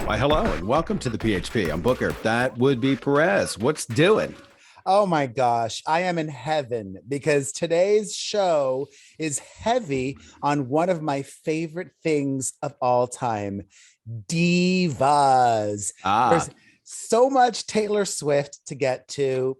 Why, hello and welcome to the PHP. I'm Booker. That would be Perez. What's doing? Oh my gosh, I am in heaven because today's show is heavy on one of my favorite things of all time, divas. Ah, There's so much Taylor Swift to get to.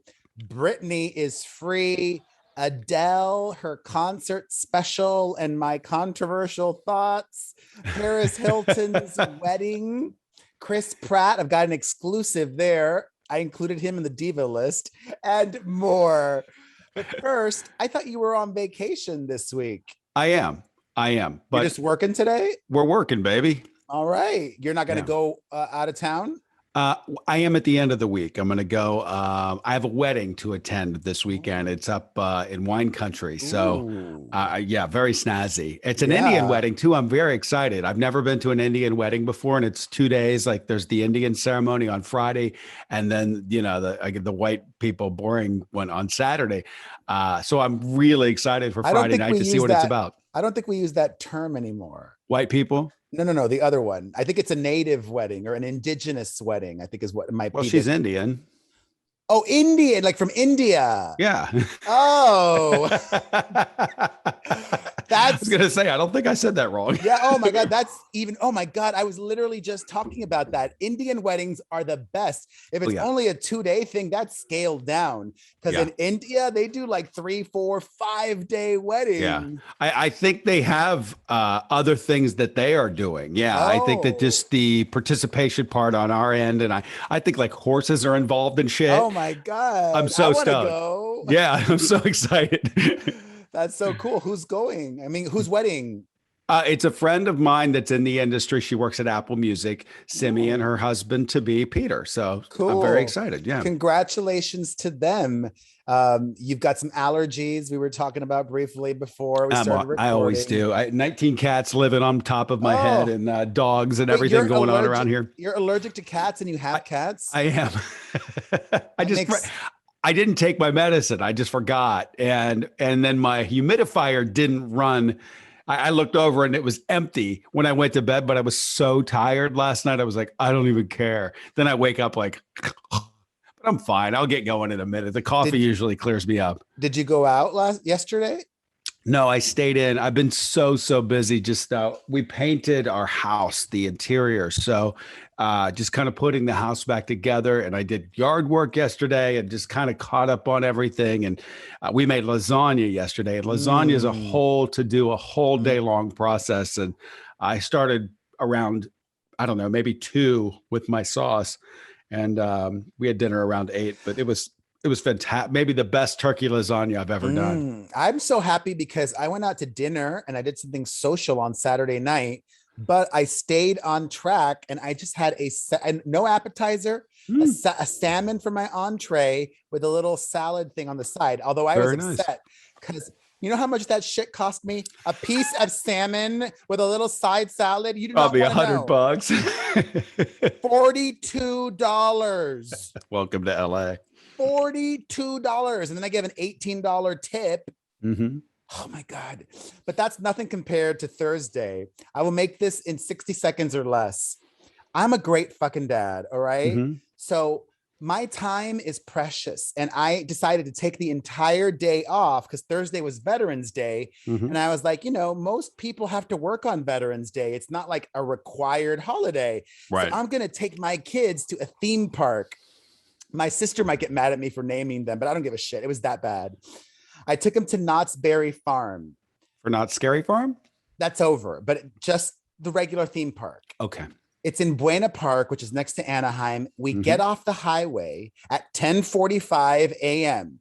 Britney is free. Adele, her concert special, and my controversial thoughts. Paris Hilton's wedding. Chris Pratt, I've got an exclusive there. I included him in the diva list and more. But first, I thought you were on vacation this week. I am. I am. You're But just working today? we're working, baby. All right. You're not going to Yeah. go out of town? Uh, I am at the end of the week. I'm going to go. I have a wedding to attend this weekend. It's up in wine country. So, Ooh. yeah, very snazzy. It's an Indian Yeah. wedding too. I'm very excited. I've never been to an Indian wedding before, and it's 2 days. Like there's the Indian ceremony on Friday, and then the white people boring one on Saturday. So I'm really excited for I don't Friday think night we to see use what it's that. about. I don't think we use that term anymore. White people. No, the other one. I think it's a native wedding or an indigenous wedding, I think is what it might Well, be. she's Indian. Oh, Indian, like from India. Yeah. Oh, I was that's gonna say, I don't think I said that wrong. yeah. Oh my God. That's even. Oh my God. I was literally just talking about that. Indian weddings are the best. If Oh it's yeah, only a 2 day thing, that's scaled down. Because yeah, in India, they do like 3, 4, 5 day yeah. weddings. I think they have other things that they are doing. Yeah, I think that Oh, just the participation part on our end, and I think like horses are involved in oh shit. my I'm God. I so want to stoked. go. Yeah, I'm so excited. That's so cool. Who's going? I mean, whose wedding? It's a friend of mine that's in the industry. She works at Apple Music, Simi, and her Oh, husband to be Peter. So I'm very cool. excited. Yeah. Congratulations to them. You've got some allergies we were talking about briefly before we started I always recording. do. 19 cats living on top of my head Oh, and dogs and wait, everything going on around here. you're allergic to cats and you I, have cats? I am. I That just, makes I didn't take my medicine. I just forgot. And then my humidifier didn't run. I looked over and it was empty when I went to bed, but I was so tired last night. I was like, I don't even care. Then I wake up like, but I'm fine. I'll get going in a minute. The coffee did usually clears me up. did you go out yesterday? No, I stayed in. I've been so busy. Just we painted our house, the interior. So just kind of putting the house back together. And I did yard work yesterday and just kind of caught up on everything. And we made lasagna yesterday. And lasagna is a Mm, whole to do a whole mm. day long process. And I started around, I don't know, maybe 2 with my sauce. And we had dinner around 8, but it was fantastic. Maybe the best turkey lasagna I've ever done. I'm so happy because I went out to dinner and I did something social on Saturday night, but I stayed on track and I just had and no appetizer, Mm, a salmon for my entree with a little salad thing on the side. Although I was very nice. upset because you know how much that shit cost me? A piece of salmon with a little side salad. You do not Probably a want to hundred know. bucks. $42. Welcome to LA. $42. And then I gave an $18 tip. Hmm. Oh my God. But that's nothing compared to Thursday. I will make this in 60 seconds or less. I'm a great fucking dad. All right. Hmm. So my time is precious. And I decided to take the entire day off because Thursday was Veterans Day. Hmm. And I was like, most people have to work on Veterans Day. It's not like a required holiday. So Right. I'm going to take my kids to a theme park. My sister might get mad at me for naming them, but I don't give a shit. It was that bad. I took him to Knott's Berry Farm. For Not Scary Farm? That's over, but just the regular theme park. Okay. It's in Buena Park, which is next to Anaheim. We Hmm. get off the highway at 10:45 a.m.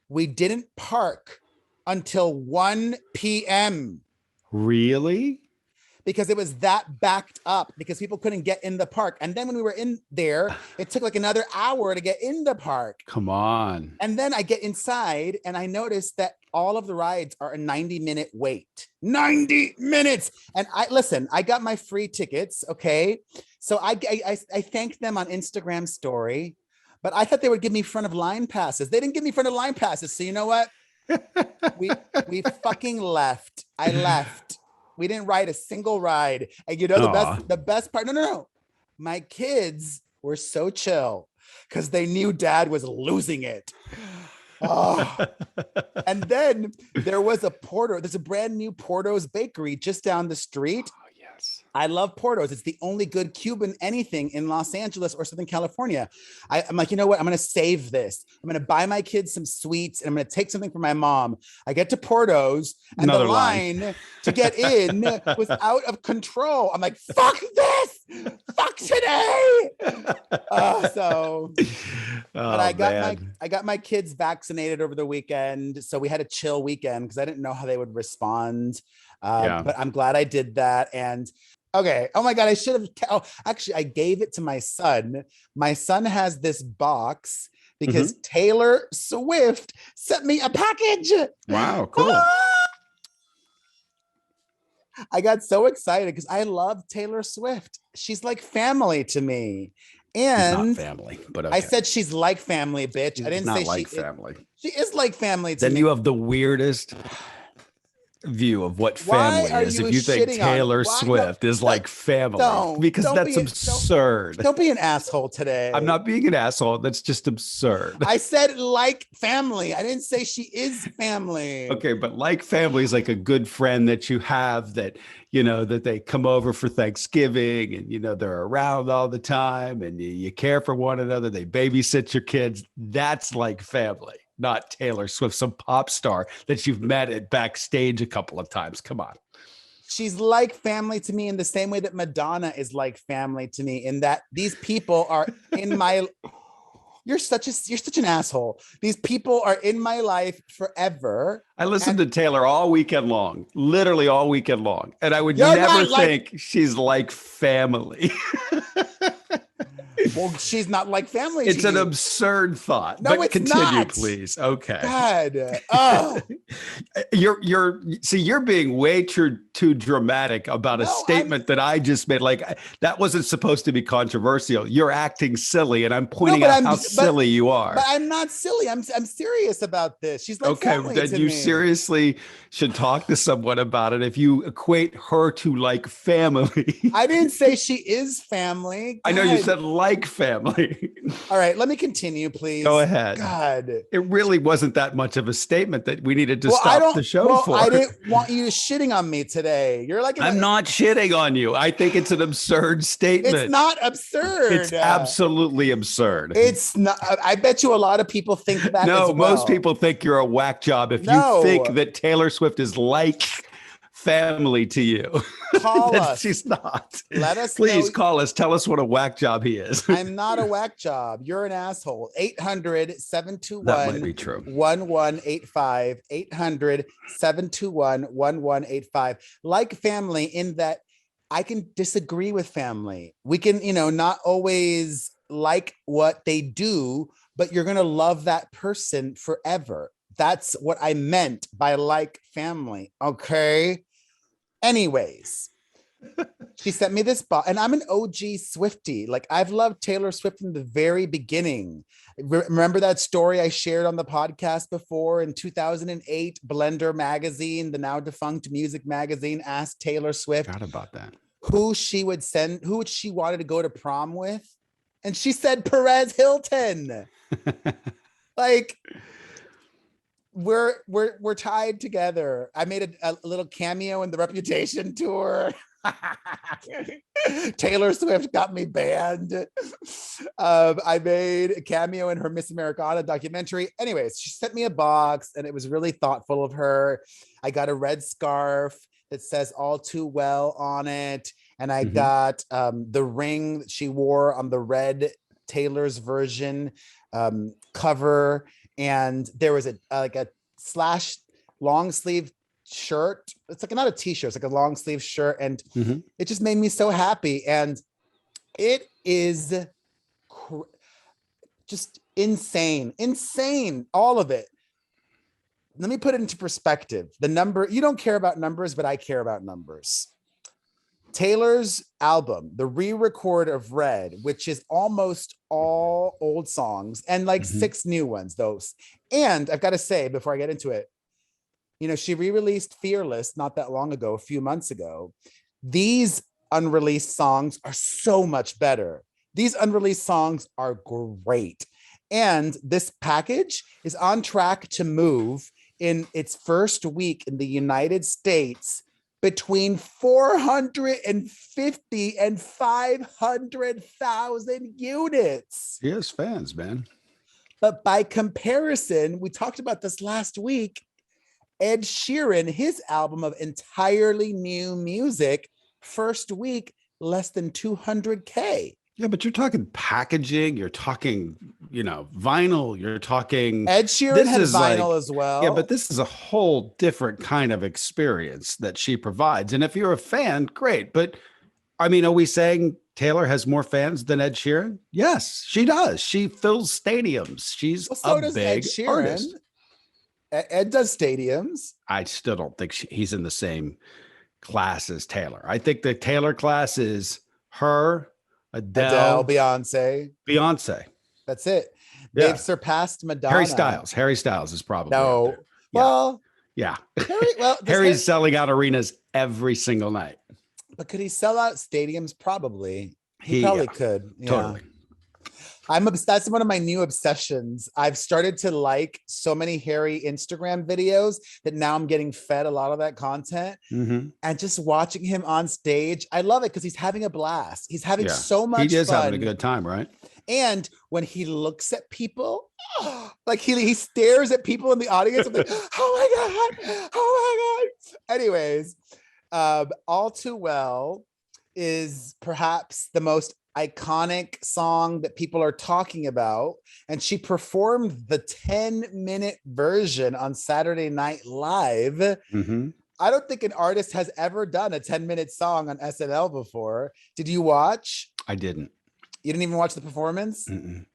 We didn't park until 1 p.m. Really? because it was that backed up because people couldn't get in the park. And then when we were in there, it took like another hour to get in the park. Come on. And then I get inside and I noticed that all of the rides are a 90-minute wait. 90 minutes. And I got my free tickets. Okay. So I thanked them on Instagram story, but I thought they would give me front of line passes. They didn't give me front of line passes. So you know what? We fucking left. I left. We didn't ride a single ride. And you know Aw. the best part. No. my kids were so chill because they knew dad was losing it. Oh. And then there's a brand new Porto's bakery just down the street. Oh, yes. I love Porto's. It's the only good Cuban anything in Los Angeles or Southern California. I'm like, you know what? I'm going to save this. I'm going to buy my kids some sweets and I'm going to take something for my mom. I get to Porto's and Another the line to get in was out of control. I'm like, fuck this. Fuck today. But I got my kids vaccinated over the weekend. So we had a chill weekend because I didn't know how they would respond. But I'm glad I did that. And okay. Oh my God. I should have. Actually, I gave it to my son. My son has this box because Taylor Swift sent me a package. Wow. Cool. I got so excited because I love Taylor Swift. She's like family to me. And she's not family, but okay. I said she's like family, bitch. I didn't say like family. She is like family to then me. You have the weirdest view of what family is if you think Taylor Swift is like family, because that's absurd. Don't be an asshole today. I'm not being an asshole. That's just absurd. I said like family. I didn't say she is family. Okay, but like family is like a good friend that you have that, you know, that they come over for Thanksgiving and, you know, they're around all the time and you care for one another. They babysit your kids. That's like family. Not Taylor Swift, some pop star that you've met at backstage a couple of times. Come on. She's like family to me in the same way that Madonna is like family to me, in that these people are in my you're such an asshole. These people are in my life forever. I listened to Taylor all weekend long, literally all weekend long. And I would never think she's like family. Well, she's not like family. It's an absurd thought. No, but it's continue, not. Please. Okay. God. Oh. You're being way too dramatic about a statement that I just made. Like, that wasn't supposed to be controversial. You're acting silly, and I'm pointing out how silly you are. But I'm not silly. I'm serious about this. She's like family then to you me. Seriously should talk to someone about it if you equate her to like family. I didn't say she is family. God. I know you said like family. All right, let me continue, please. Go ahead. God. It really wasn't that much of a statement that we needed to stop the show for. I didn't want you shitting on me today. You're like, I'm not shitting on you. I think it's an absurd statement. It's not absurd. It's absolutely absurd. It's not. I bet you a lot of people think that. No, as well. Most people think you're a whack job if you think that Taylor Swift is like family to you. Call us. She's not. Let us Please know. Call us. Tell us what a whack job he is. I'm not a whack job. You're an asshole. 800-721 that might be true. 1185. 800-721 1185. Like family, in that I can disagree with family. We can, not always like what they do, but you're going to love that person forever. That's what I meant by like family. Okay. Anyways, she sent me this box, and I'm an OG Swiftie. Like, I've loved Taylor Swift from the very beginning. Remember that story I shared on the podcast before? In 2008, Blender magazine, the now defunct music magazine, asked Taylor Swift about that, who she wanted to go to prom with, and she said Perez Hilton. Like, we're tied together. I made a little cameo in the Reputation tour. Taylor Swift got me banned. I made a cameo in her Miss Americana documentary. Anyways, she sent me a box, and it was really thoughtful of her. I got a red scarf that says "All Too Well" on it, and I got the ring that she wore on the red Taylor's version cover. And there was a slash long sleeve shirt. It's like not a t-shirt, it's like a long sleeve shirt. And it just made me so happy. And it is just insane, all of it. Let me put it into perspective. The number, you don't care about numbers, but I care about numbers. Taylor's album, the re-record of Red, which is almost all old songs and like 6 new ones, those. And I've got to say, before I get into it, she re-released Fearless not that long ago, a few months ago. These unreleased songs are so much better. These unreleased songs are great. And this package is on track to move in its first week in the United States between 450 and 500,000 units. He has fans, man. But by comparison, we talked about this last week, Ed Sheeran, his album of entirely new music, first week, less than 200K. Yeah, but you're talking packaging, you're talking, vinyl, you're talking. Ed Sheeran had vinyl as well. Yeah, but this is a whole different kind of experience that she provides. And if you're a fan, great. But I mean, are we saying Taylor has more fans than Ed Sheeran? Yes, she does. She fills stadiums. She's a big artist. Ed does stadiums. I still don't think he's in the same class as Taylor. I think the Taylor class is her, Adele, Beyonce. That's it. They've surpassed Madonna. Harry Styles is probably no. Well, yeah. Harry's selling out arenas every single night. But could he sell out stadiums? Probably. He probably could. Yeah. Totally. That's one of my new obsessions. I've started to like so many Harry Instagram videos that now I'm getting fed a lot of that content. Mm-hmm. And just watching him on stage, I love it because he's having a blast. He's having so much fun. He is having a good time, right? And when he looks at people, like he stares at people in the audience, I'm like, oh my God. Anyways, All Too Well is perhaps the most iconic song that people are talking about, and she performed the 10-minute version on Saturday Night Live. Mm-hmm. I don't think an artist has ever done a 10-minute song on SNL before. Did you watch? I didn't. You didn't even watch the performance? Mm-mm.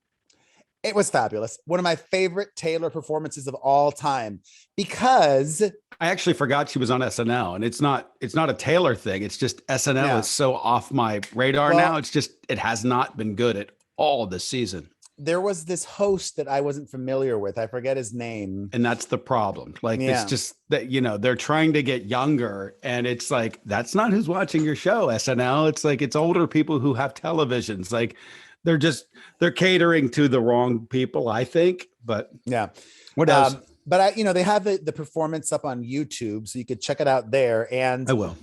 It was fabulous. One of my favorite Taylor performances of all time, because I actually forgot she was on SNL, and it's not a Taylor thing. It's just SNL is so off my radar now. It's just, it has not been good at all this season. There was this host that I wasn't familiar with. I forget his name. And that's the problem. Like, it's just that, they're trying to get younger, and it's like, that's not who's watching your show, SNL. It's like, it's older people who have televisions. Like, they're catering to the wrong people, I think. But yeah, what else? But they have the performance up on YouTube, so you could check it out there. And I will.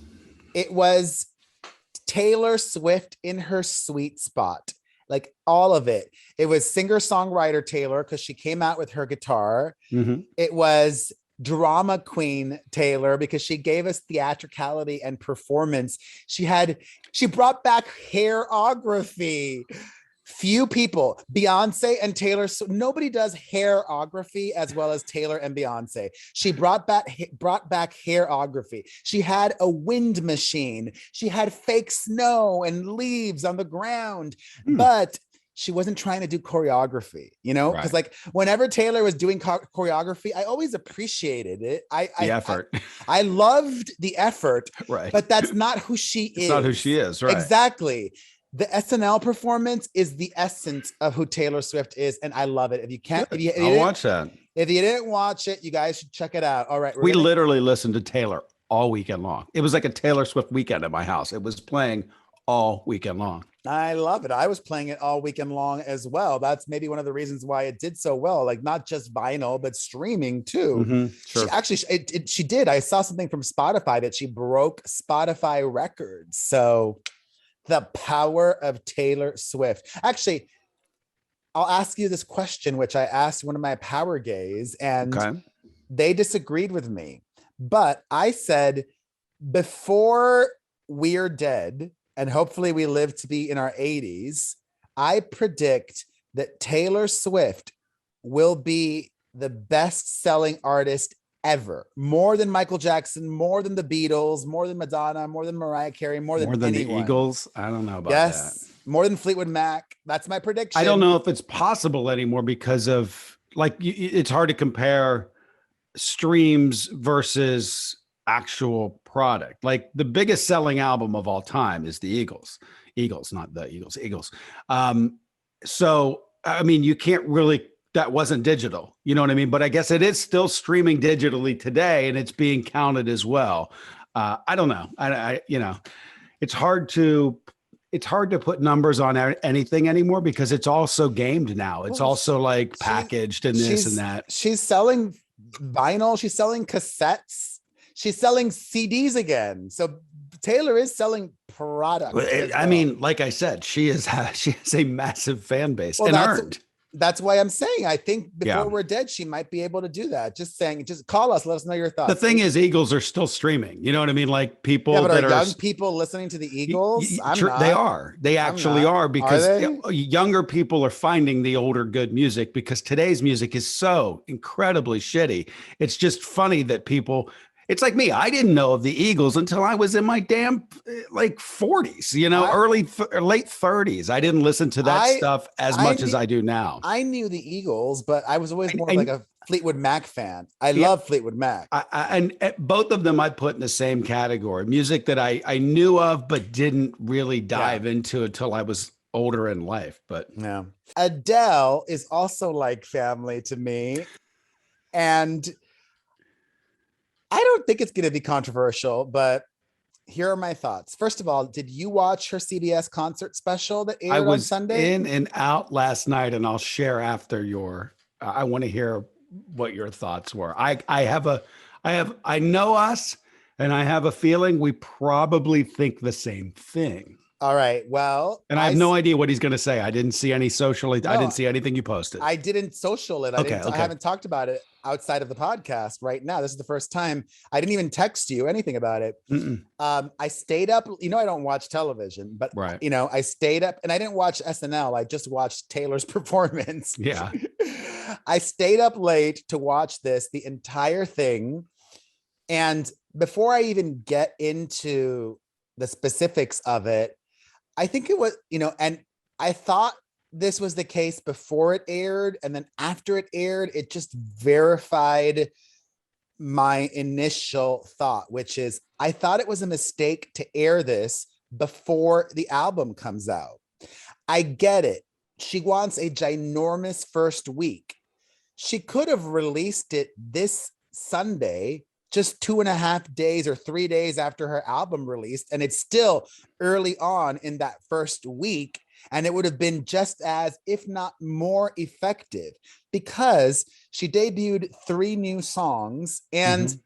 It was Taylor Swift in her sweet spot, like all of it. It was singer-songwriter Taylor, because she came out with her guitar. Mm-hmm. It was drama queen Taylor, because she gave us theatricality and performance. She brought back hairography. Few people, Beyonce and Taylor, so nobody does hairography as well as Taylor and Beyonce. She brought back hairography. She had a wind machine. She had fake snow and leaves on the ground, but she wasn't trying to do choreography, because like whenever Taylor was doing choreography, I always appreciated it. The effort. I loved the effort, right? But that's not who she is. It's not who she is, right? Exactly. The SNL performance is the essence of who Taylor Swift is, and I love it. If you can't, I'll watch that. If you didn't watch it, you guys should check it out. All right, we literally listened to Taylor all weekend long. It was like a Taylor Swift weekend at my house. It was playing all weekend long. I love it. I was playing it all weekend long as well. That's maybe one of the reasons why it did so well. Like not just vinyl, but streaming too. Mm-hmm, sure. She did. I saw something from Spotify that she broke Spotify records. So the power of Taylor Swift. Actually, I'll ask you this question, which I asked one of my power gays, and they disagreed with me. But I said, before we're dead, and hopefully we live to be in our 80s, I predict that Taylor Swift will be the best-selling artist ever, more than Michael Jackson, more than the Beatles, more than Madonna, more than Mariah Carey, more than anyone. The Eagles. I don't know about that. More than Fleetwood Mac. That's my prediction. I don't know if it's possible anymore because of it's hard to compare streams versus actual product. Like the biggest selling album of all time is the Eagles, not the Eagles. So I mean, you can't really. That wasn't digital, you know what I mean? But I guess it is still streaming digitally today, and it's being counted as well. I don't know. it's hard to put numbers on anything anymore because it's also gamed now. It's Well, also like packaged and this and that. She's selling vinyl. She's selling cassettes. She's selling CDs again. So Taylor is selling product. I mean, like I said, she has a massive fan base and earned. That's why I'm saying I think before we're dead, she might be able to do that. Just saying, just call us, let us know your thoughts. The thing is, Eagles are still streaming. You know what I mean? Like people that are young people listening to the Eagles. They are. They actually are because younger people are finding the older good music because today's music is so incredibly shitty. It's just funny that people. It's like me. I didn't know of the Eagles until I was in my damn like 40s, late 30s. I didn't listen to that stuff as much as I do now. I knew the Eagles, but I was always more like a Fleetwood Mac fan. I love Fleetwood Mac. And both of them I put in the same category. Music that I knew of, but didn't really dive into until I was older in life. But yeah, Adele is also like family to me. And I don't think it's going to be controversial, but here are my thoughts. First of all, did you watch her CBS concert special that aired on Sunday? I was in and out last night, and I'll share after I want to hear what your thoughts were. I know us, and I have a feeling we probably think the same thing. All right. Well, and I have no idea what he's going to say. I didn't see any I didn't see anything you posted. I didn't social it. I haven't talked about it outside of the podcast right now. This is the first time. I didn't even text you anything about it. I stayed up. I don't watch television, but I stayed up and I didn't watch SNL. I just watched Taylor's performance. Yeah. I stayed up late to watch the entire thing. And before I even get into the specifics of it, I think it was, and I thought this was the case before it aired. And then after it aired, it just verified my initial thought, which is I thought it was a mistake to air this before the album comes out. I get it. She wants a ginormous first week. She could have released it this Sunday, just 2.5 days or 3 days after her album released. And it's still early on in that first week. And it would have been just as, if not more effective, because she debuted 3 new songs. And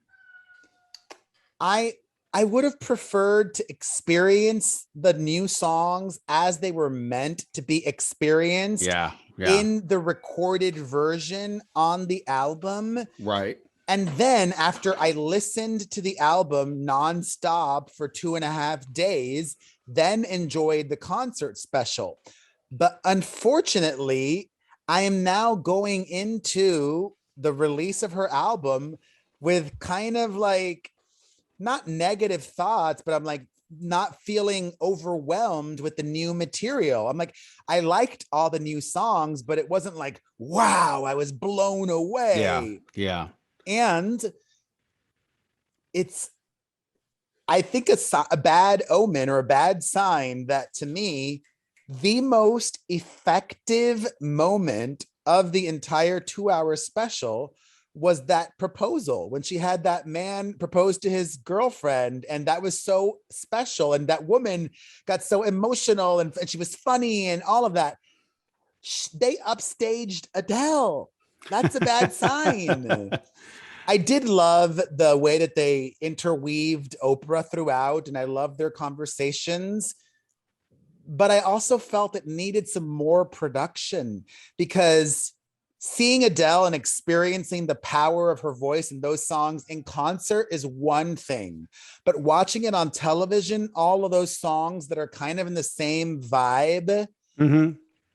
I would have preferred to experience the new songs as they were meant to be experienced in the recorded version on the album. Right. And then after I listened to the album nonstop for 2.5 days, then enjoyed the concert special. But unfortunately, I am now going into the release of her album with kind of like, not negative thoughts, but I'm like not feeling overwhelmed with the new material. I'm like, I liked all the new songs, but it wasn't like, wow, I was blown away. Yeah. And it's, I think, a bad omen or a bad sign that, to me, the most effective moment of the entire 2-hour special was that proposal, when she had that man propose to his girlfriend. And that was so special. And that woman got so emotional and she was funny and all of that. They upstaged Adele. That's a bad sign. I did love the way that they interweaved Oprah throughout, and I loved their conversations. But I also felt it needed some more production, because seeing Adele and experiencing the power of her voice in those songs in concert is one thing. But watching it on television, all of those songs that are kind of in the same vibe,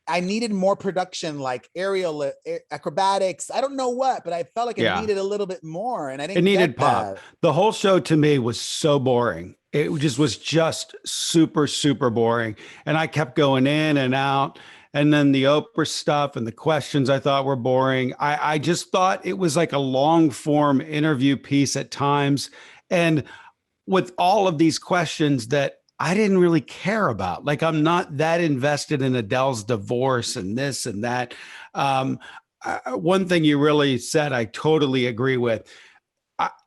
I needed more production, like aerial acrobatics. I don't know what, but I felt like it needed a little bit more, and I didn't. It needed pop. That. The whole show to me was so boring. It was just super, super boring, and I kept going in and out. And then the Oprah stuff and the questions I thought were boring. I just thought it was like a long form interview piece at times, and with all of these questions that I didn't really care about. Like, I'm not that invested in Adele's divorce and this and that. One thing you really said, I totally agree with.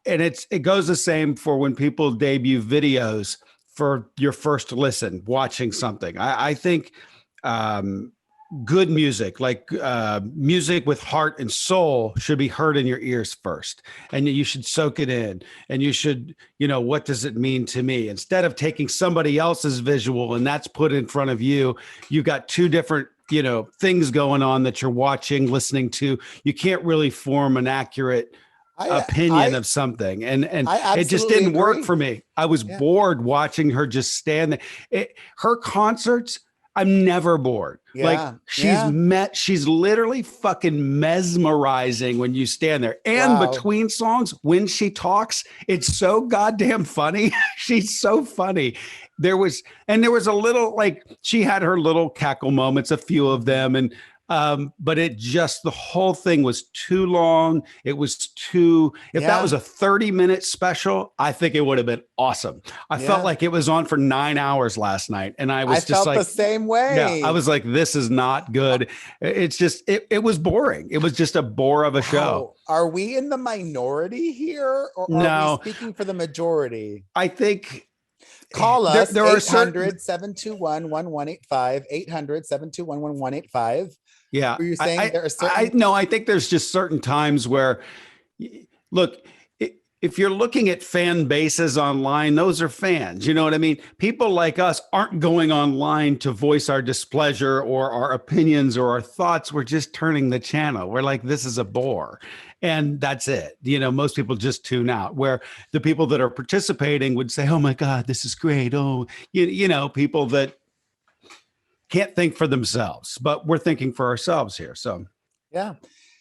And it goes the same for when people debut videos. for your first listen, watching something. I think good music, like music with heart and soul, should be heard in your ears first, and you should soak it in, and you should, what does it mean to me, instead of taking somebody else's visual and that's put in front of you. You got two different things going on that you're watching, listening to. You can't really form an accurate opinion of something, and it just didn't work for me. I was bored watching her just stand there. Her concerts, I'm never bored. Like she's literally fucking mesmerizing when you stand there. And between songs, when she talks, it's so goddamn funny. She's so funny. There was a little, like, she had her little cackle moments, a few of them, and but the whole thing was too long. It was if that was a 30-minute special, I think it would have been awesome. I felt like it was on for 9 hours last night, and I felt like the same way. Yeah, I was like, this is not good. It's just, it was boring. It was just a bore of a show. Are we in the minority here, or are we speaking for the majority? I think. Call us, 800-721-1185, 800-721-1185. Yeah. Were you saying there are certain? I think there's just certain times where, look, if you're looking at fan bases online, those are fans. You know what I mean? People like us aren't going online to voice our displeasure or our opinions or our thoughts. We're just turning the channel. We're like, this is a bore. And that's it. Most people just tune out, where the people that are participating would say, oh my God, this is great. Oh, people that can't think for themselves, but we're thinking for ourselves here. So, yeah.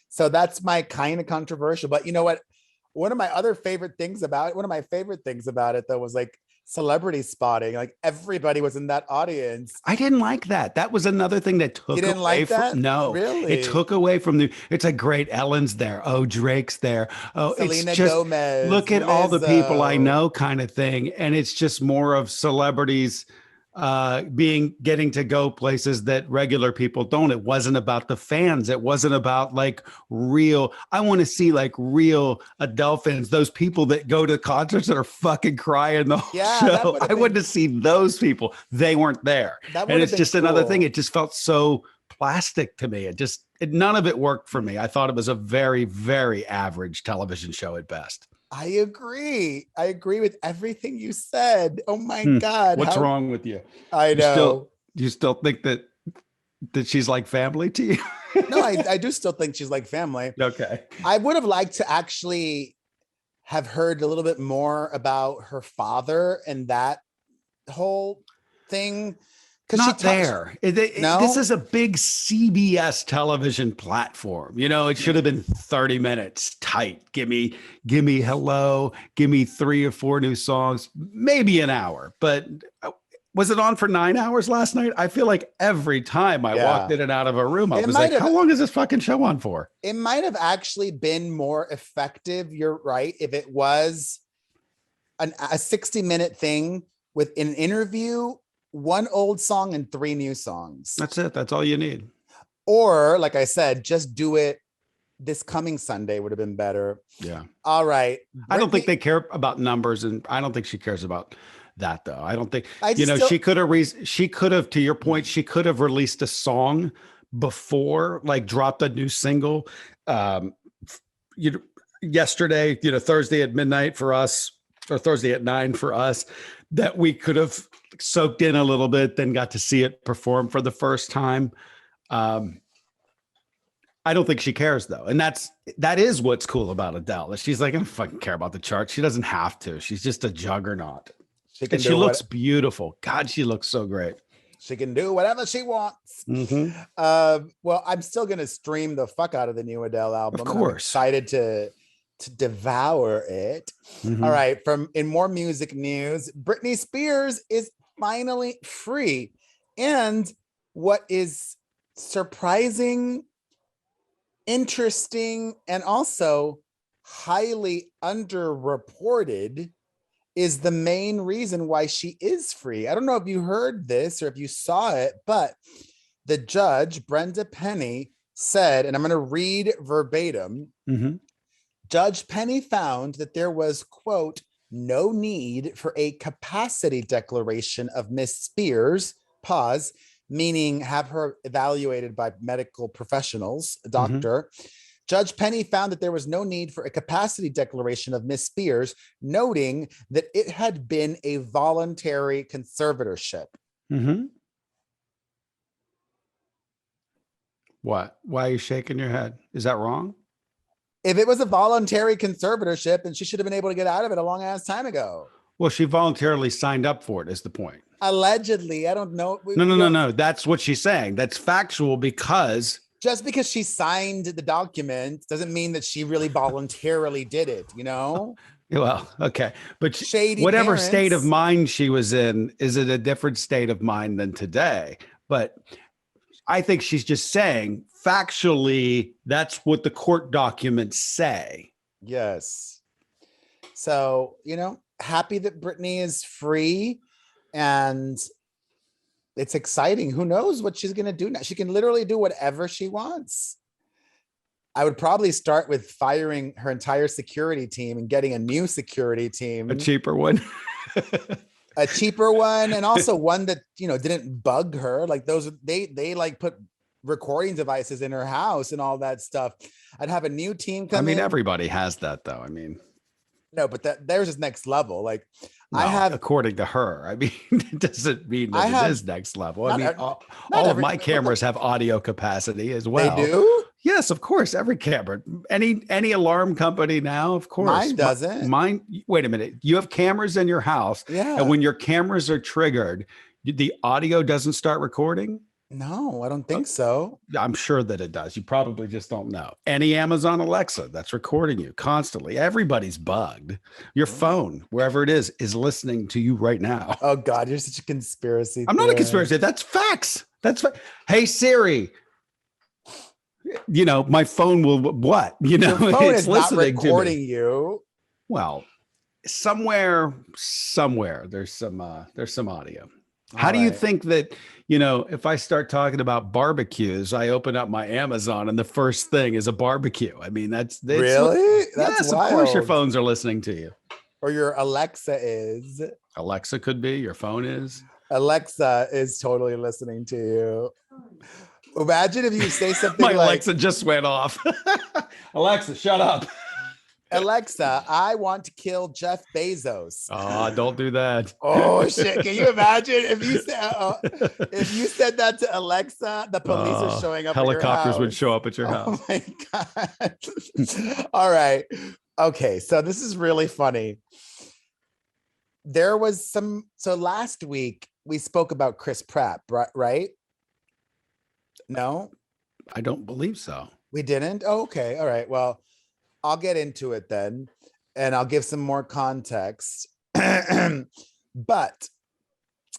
So that's my kind of controversial, but you know what? One of my favorite things about it though, was like celebrity spotting. Like everybody was in that audience. I didn't like that. That was another thing that took away from. No, really? It took away from it's like, great, Ellen's there. Oh, Drake's there. Oh, Selena it's just, Gomez. Look at Lizzo. All the people I know, kind of thing. And it's just more of celebrities getting to go places that regular people don't. It wasn't about the fans. It wasn't about like real. I want to see like real Adele fans, those people that go to concerts that are fucking crying the whole show. I wanted to see those people. They weren't there. And it's just another thing. It just felt so plastic to me. None of it worked for me. I thought it was a very, very average television show at best. I agree with everything you said. Oh my God. What's wrong with you? I know. You still think that she's like family to you? No, I do still think she's like family. Okay. I would have liked to actually have heard a little bit more about her father and that whole thing. Not there. No? This is a big CBS television platform. It should have been 30 minutes tight. Give me hello. Give me 3 or 4 new songs, maybe an hour. But was it on for 9 hours last night? I feel like every time I walked in and out of a room, I was like, how long is this fucking show on for? It might have actually been more effective. You're right. If it was a 60-minute thing with an interview, 1 old song and 3 new songs. That's it. That's all you need. Or, like I said, just do it this coming Sunday would have been better. Yeah. All right. I don't think they care about numbers, and I don't think she cares about that though. I don't think, she could have, to your point, she could have released a song before, like dropped a new single. Yesterday, Thursday at midnight for us, or Thursday at 9 for us, that we could have soaked in a little bit, then got to see it perform for the first time. I don't think she cares though. And that is what's cool about Adele. She's like, I don't fucking care about the charts. She doesn't have to. She's just a juggernaut. She looks beautiful. God, she looks so great. She can do whatever she wants. Mm-hmm. Well, I'm still going to stream the fuck out of the new Adele album. Of course. I'm excited to devour it. Mm-hmm. All right. In more music news, Britney Spears is finally free. And what is surprising, interesting, and also highly underreported is the main reason why she is free. I don't know if you heard this or if you saw it, but the judge, Brenda Penny, said, and I'm going to read verbatim, mm-hmm. Judge Penny found that there was, quote, no need for a capacity declaration of Miss Spears, pause, meaning have her evaluated by medical professionals, a Mhm. doctor. Judge Penny found that there was no need for a capacity declaration of Miss Spears, noting that it had been a voluntary conservatorship. Mhm. What? Why are you shaking your head? Is that wrong? If it was a voluntary conservatorship, then she should have been able to get out of it a long ass time ago. Well, she voluntarily signed up for it, is the point. Allegedly, I don't know. No, no, no, no. That's what she's saying. That's factual because, Just because she signed the document doesn't mean that she really voluntarily did it, you know? well, okay. But Shady whatever state of parents. mind she was in, is it a different state of mind than today? But I think she's just saying factually, that's what the court documents say. Yes. So, happy that Britney is free and it's exciting. Who knows what she's going to do now? She can literally do whatever she wants. I would probably start with firing her entire security team and getting a new security team, A cheaper one. a cheaper one, and also one that didn't bug her. Like those, they like put recording devices in her house and all that stuff. I'd have a new team come in. Everybody has that, though. No, but there's this next level. Like no, I have, according to her. It doesn't mean that it is next level. All of my cameras have audio capacity as well. They do? Yes, of course. Every camera, any alarm company now, of course. Mine doesn't. Mine. Wait a minute. You have cameras in your house, yeah. And when your cameras are triggered, the audio doesn't start recording. No, I don't think so. I'm sure that it does. You probably just don't know. Any Amazon Alexa that's recording you constantly. Everybody's bugged. Your phone, wherever it is listening to you right now. Oh God, you're such a conspiracy. I'm not a conspiracy. That's facts. Hey Siri. My phone will what? Your phone is not recording you. Well, somewhere there's some audio. How do you think that, if I start talking about barbecues, I open up my Amazon and the first thing is a barbecue? That's really? Yes, wild. Of course your phones are listening to you. Or your Alexa is. Alexa could be, your phone is. Alexa is totally listening to you. Imagine if you say something my Alexa just went off. Alexa, shut up. Alexa, I want to kill Jeff Bezos. Oh, don't do that. Oh shit! Can you imagine if you said that to Alexa? The police are showing up. Helicopters would show up at your house. Oh my God! All right. Okay, so this is really funny. There was so last week we spoke about Chris Pratt, right? No, I don't believe so. We didn't. Oh, okay. All right. Well, I'll get into it then, and I'll give some more context. But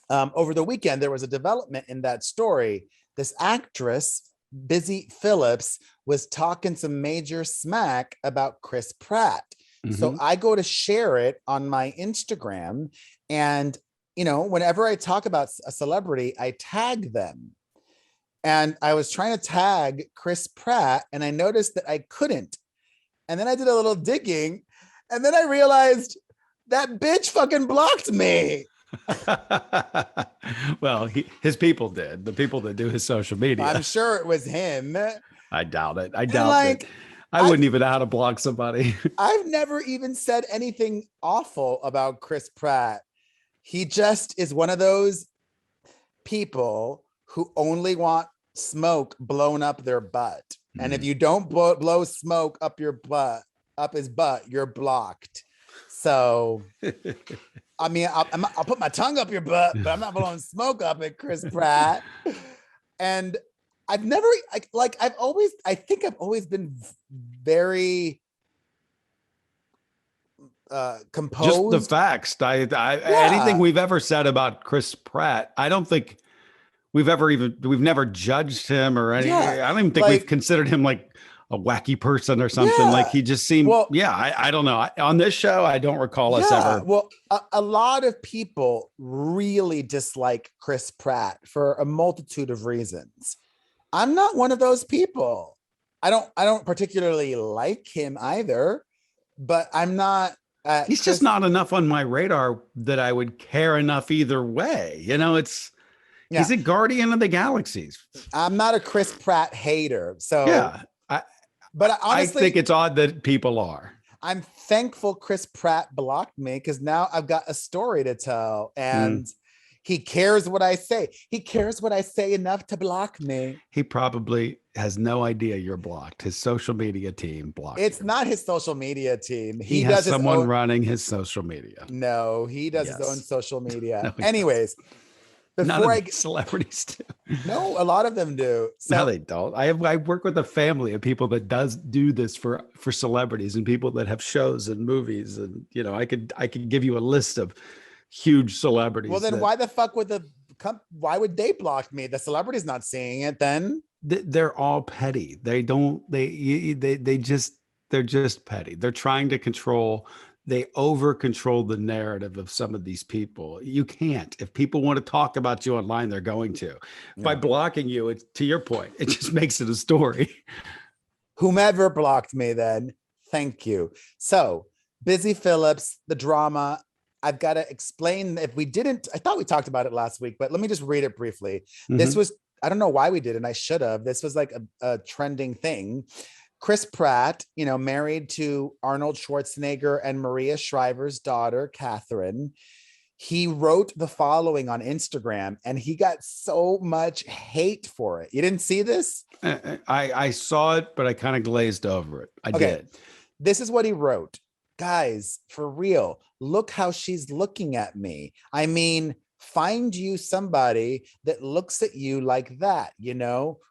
over the weekend, there was a development in that story. This actress, Busy Phillips, was talking some major smack about Chris Pratt. Mm-hmm. So I go to share it on my Instagram, and whenever I talk about a celebrity, I tag them. And I was trying to tag Chris Pratt, and I noticed that I couldn't. And then I did a little digging, and then I realized that bitch fucking blocked me. Well, his people did. The people that do his social media. I'm sure it was him. I doubt it. I wouldn't even know how to block somebody. I've never even said anything awful about Chris Pratt. He just is one of those people who only want smoke blown up their butt. And if you don't blow smoke up his butt, you're blocked. So, I'll put my tongue up your butt, but I'm not blowing smoke up at Chris Pratt. And I've never, I think I've always been very composed. Just the facts. Anything we've ever said about Chris Pratt, I don't think we've never judged him or anything. I don't even think we've considered him like a wacky person or something. Like he just seemed, I don't know. On this show, I don't recall us ever. Well, a lot of people really dislike Chris Pratt for a multitude of reasons. I'm not one of those people. I don't particularly like him either, but I'm not He's just Chris, not enough on my radar that I would care enough either way. He's yeah, a guardian of the galaxies. I'm not a Chris Pratt hater. So, Yeah. I, but I think honestly, it's odd that people are. I'm thankful Chris Pratt blocked me because now I've got a story to tell. Mm. And he cares what I say. He cares what I say enough to block me. He probably has no idea you're blocked. His social media team blocked It's you. not his social media team. He He has does his someone own. running his social media. No, he does his own Yes. social media. No, he Anyways, None before of I the celebrities do. no, a lot of them do. No, So they don't. I work with a family of people that do this for celebrities and people that have shows and movies, and I could give you a list of huge well, celebrities then that why the fuck would why would they block me? The celebrity's not seeing it then. they're all petty. They don't they just they're just petty. They're trying to control. They over control the narrative of some of these people. You can't. If people want to talk about you online, they're going to. By Yeah. blocking you, it's to your point. It just makes it a story. Whomever blocked me then, thank you. So, Busy Phillips, the drama. I've got to explain. If we didn't, I thought we talked about it last week, but let me just read it briefly. This Mhm. was, I don't know why we did, and I should have. This was like a trending thing. Chris Pratt, married to Arnold Schwarzenegger and Maria Shriver's daughter, Catherine. He wrote the following on Instagram, and he got so much hate for it. You didn't see this? I saw it, but I kind of glazed over it. I Okay. did. This is what he wrote. Guys, for real, look how she's looking at me. I mean, find you somebody that looks at you like that.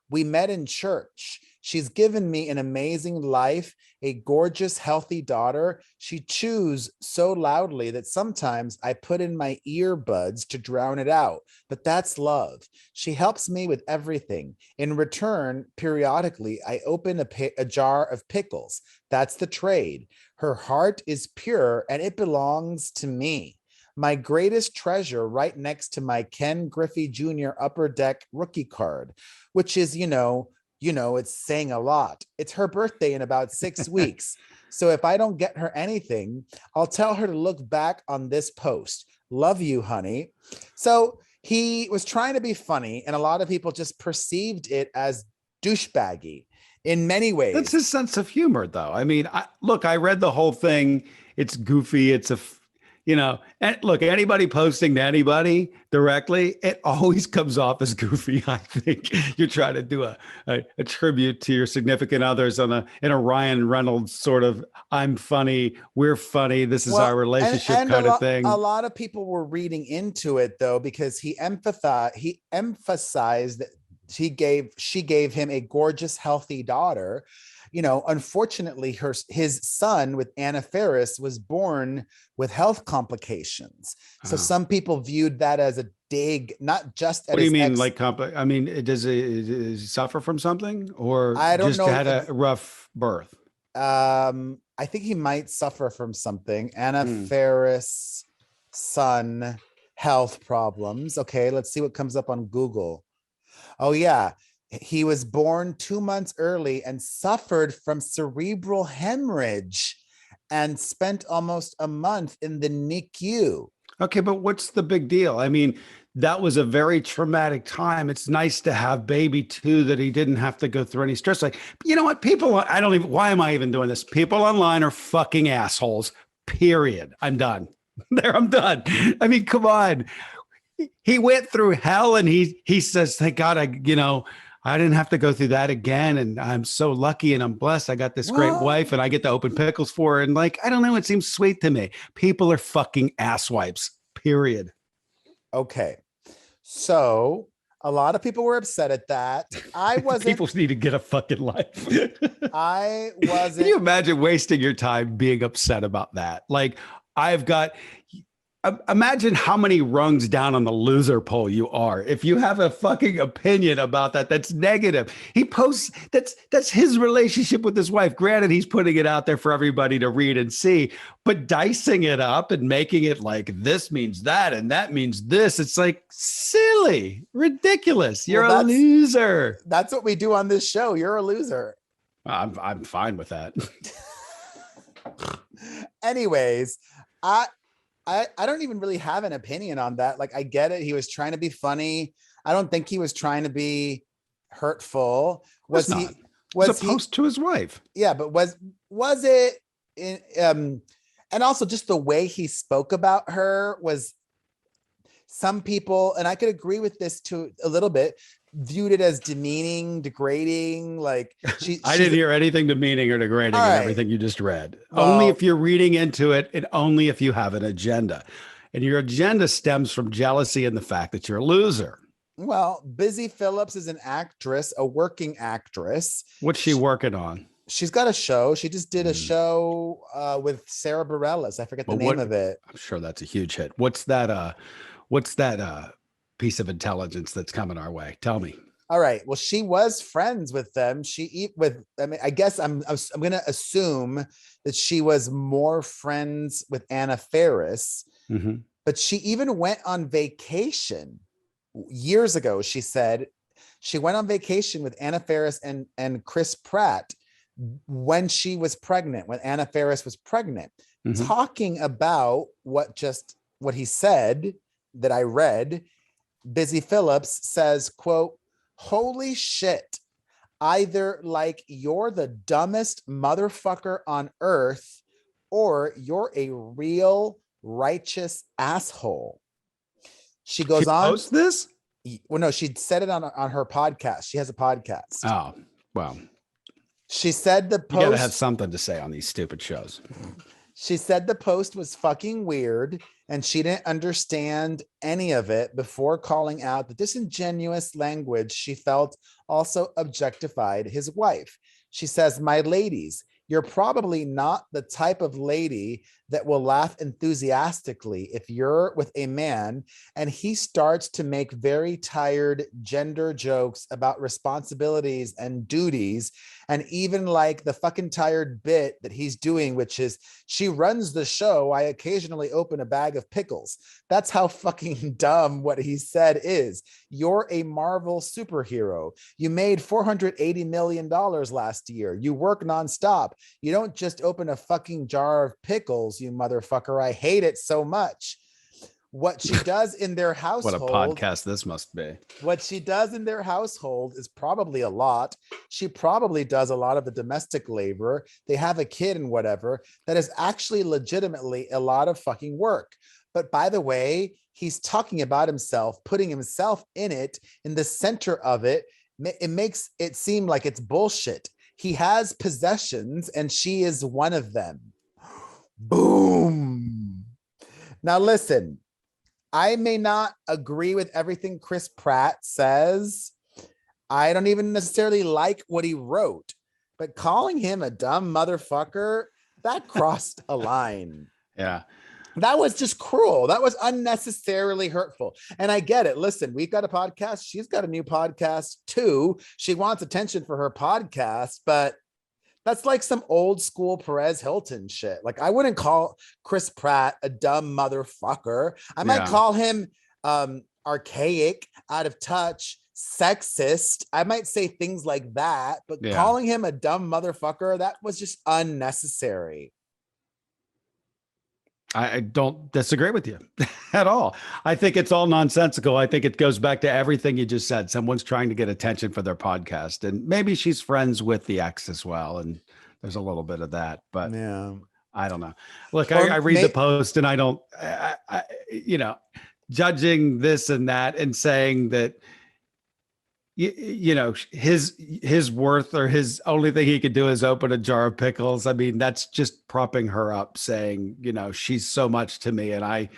We met in church. She's given me an amazing life, a gorgeous, healthy daughter. She chews so loudly that sometimes I put in my earbuds to drown it out, but that's love. She helps me with everything. In return, periodically, I open a jar of pickles. That's the trade. Her heart is pure and it belongs to me. My greatest treasure right next to my Ken Griffey Jr. Upper Deck rookie card, which is, it's saying a lot. It's her birthday in about 6 weeks. So if I don't get her anything, I'll tell her to look back on this post. Love you, honey. So he was trying to be funny, and a lot of people just perceived it as douchebaggy in many ways. That's his sense of humor, though. I mean, I read the whole thing. It's goofy. And look, anybody posting to anybody directly, it always comes off as goofy. I think you're trying to do a tribute to your significant others in a Ryan Reynolds sort of I'm funny, we're funny, this is our relationship and kind of thing. A lot of people were reading into it though, because he emphasized that she gave him a gorgeous, healthy daughter. Unfortunately, his son with Anna Faris was born with health complications. So some people viewed that as a dig, not just at what do you mean, I mean, does he suffer from something, or I don't just know. had a rough birth? I think he might suffer from something. Anna Faris' son, health problems. Okay, let's see what comes up on Google. Oh, yeah. He was born 2 months early and suffered from cerebral hemorrhage and spent almost a month in the NICU. Okay, but what's the big deal? I mean, that was a very traumatic time. It's nice to have baby too, that he didn't have to go through any stress. Like, you know what? Why am I even doing this? People online are fucking assholes, period. I'm done. I'm done. I mean, come on. He went through hell and he says, thank God I didn't have to go through that again. And I'm so lucky and I'm blessed. I got this great wife and I get to open pickles for her. And I don't know, it seems sweet to me. People are fucking asswipes, period. Okay. So a lot of people were upset at that. I wasn't. People need to get a fucking life. I wasn't. Can you imagine wasting your time being upset about that? Imagine how many rungs down on the loser pole you are if you have a fucking opinion about that's negative. He posts that's his relationship with his wife. Granted, he's putting it out there for everybody to read and see, but dicing it up and making it like this means that and that means this. It's like silly, ridiculous. You're a loser. That's what we do on this show. You're a loser. I'm fine with that. Anyways, I, I don't even really have an opinion on that. Like, I get it. He was trying to be funny. I don't think he was trying to be hurtful. Was Was not. he? It was a Was he? post to his wife. Yeah, but was it in and also just the way he spoke about her was, some people, and I could agree with this too a little bit, viewed it as demeaning, degrading. Like I she's didn't hear anything demeaning or all degrading in right. everything you just read. Only Well, if you're reading into it and only if you have an agenda. And your agenda stems from jealousy and the fact that you're a loser. Busy Phillips is an actress, a working actress. What's she working on? She's got a show. She just did a Mm. show with Sarah Bareilles. I forget the But name what of it. I'm sure that's a huge hit. What's that piece of intelligence that's coming our way? Tell me. All right. Well, she was friends with them. I mean, I guess I'm going to assume that she was more friends with Anna Faris, Mhm. but she even went on vacation years ago. She said she went on vacation with Anna Faris and Chris Pratt when she was pregnant, when Anna Faris was pregnant, Mhm. talking about what he said that I read. Busy Phillips says, quote, "Holy shit. Either like you're the dumbest motherfucker on earth or you're a real righteous asshole." She She goes on. posts this? Well, no, she said it on her podcast. She has a podcast. Oh, well, She said the you got to have post something to say on these stupid shows. She said the post was fucking weird and she didn't understand any of it before calling out the disingenuous language she felt also objectified his wife. She says, "My ladies, you're probably not the type of lady that will laugh enthusiastically if you're with a man and he starts to make very tired gender jokes about responsibilities and duties, and even like the fucking tired bit that he's doing, which is she runs the show. I occasionally open a bag of pickles." That's how fucking dumb what he said is. You're a Marvel superhero. You made $480 million last year. You work nonstop. You don't just open a fucking jar of pickles, you motherfucker. I hate it so much. What she does in their What a household, podcast this must be. what she does in their household is probably a lot. She probably does a lot of the domestic labor. They have a kid and whatever. That is actually legitimately a lot of fucking work. But by the way, he's talking about himself, putting himself in it, in the center of it. It makes it seem like it's bullshit. He has possessions and she is one of them. Boom. Now listen, I may not agree with everything Chris Pratt says. I don't even necessarily like what he wrote, but calling him a dumb motherfucker, that crossed a line. Yeah. That was just cruel. That was unnecessarily hurtful. And I get it. Listen, we've got a podcast. She's got a new podcast too. She wants attention for her podcast, but that's like some old school Perez Hilton shit. Like, I wouldn't call Chris Pratt a dumb motherfucker. I might call him archaic, out of touch, sexist. I might say things like that, but calling him a dumb motherfucker, that was just unnecessary. I don't disagree with you at all. I think it's all nonsensical. I think it goes back to everything you just said. Someone's trying to get attention for their podcast, and maybe she's friends with the ex as well. And there's a little bit of that, but yeah, I don't know. Look, I read the post and I don't, judging this and that and saying that, his worth or his only thing he could do is open a jar of pickles. I mean, that's just propping her up, saying, she's so much to me and I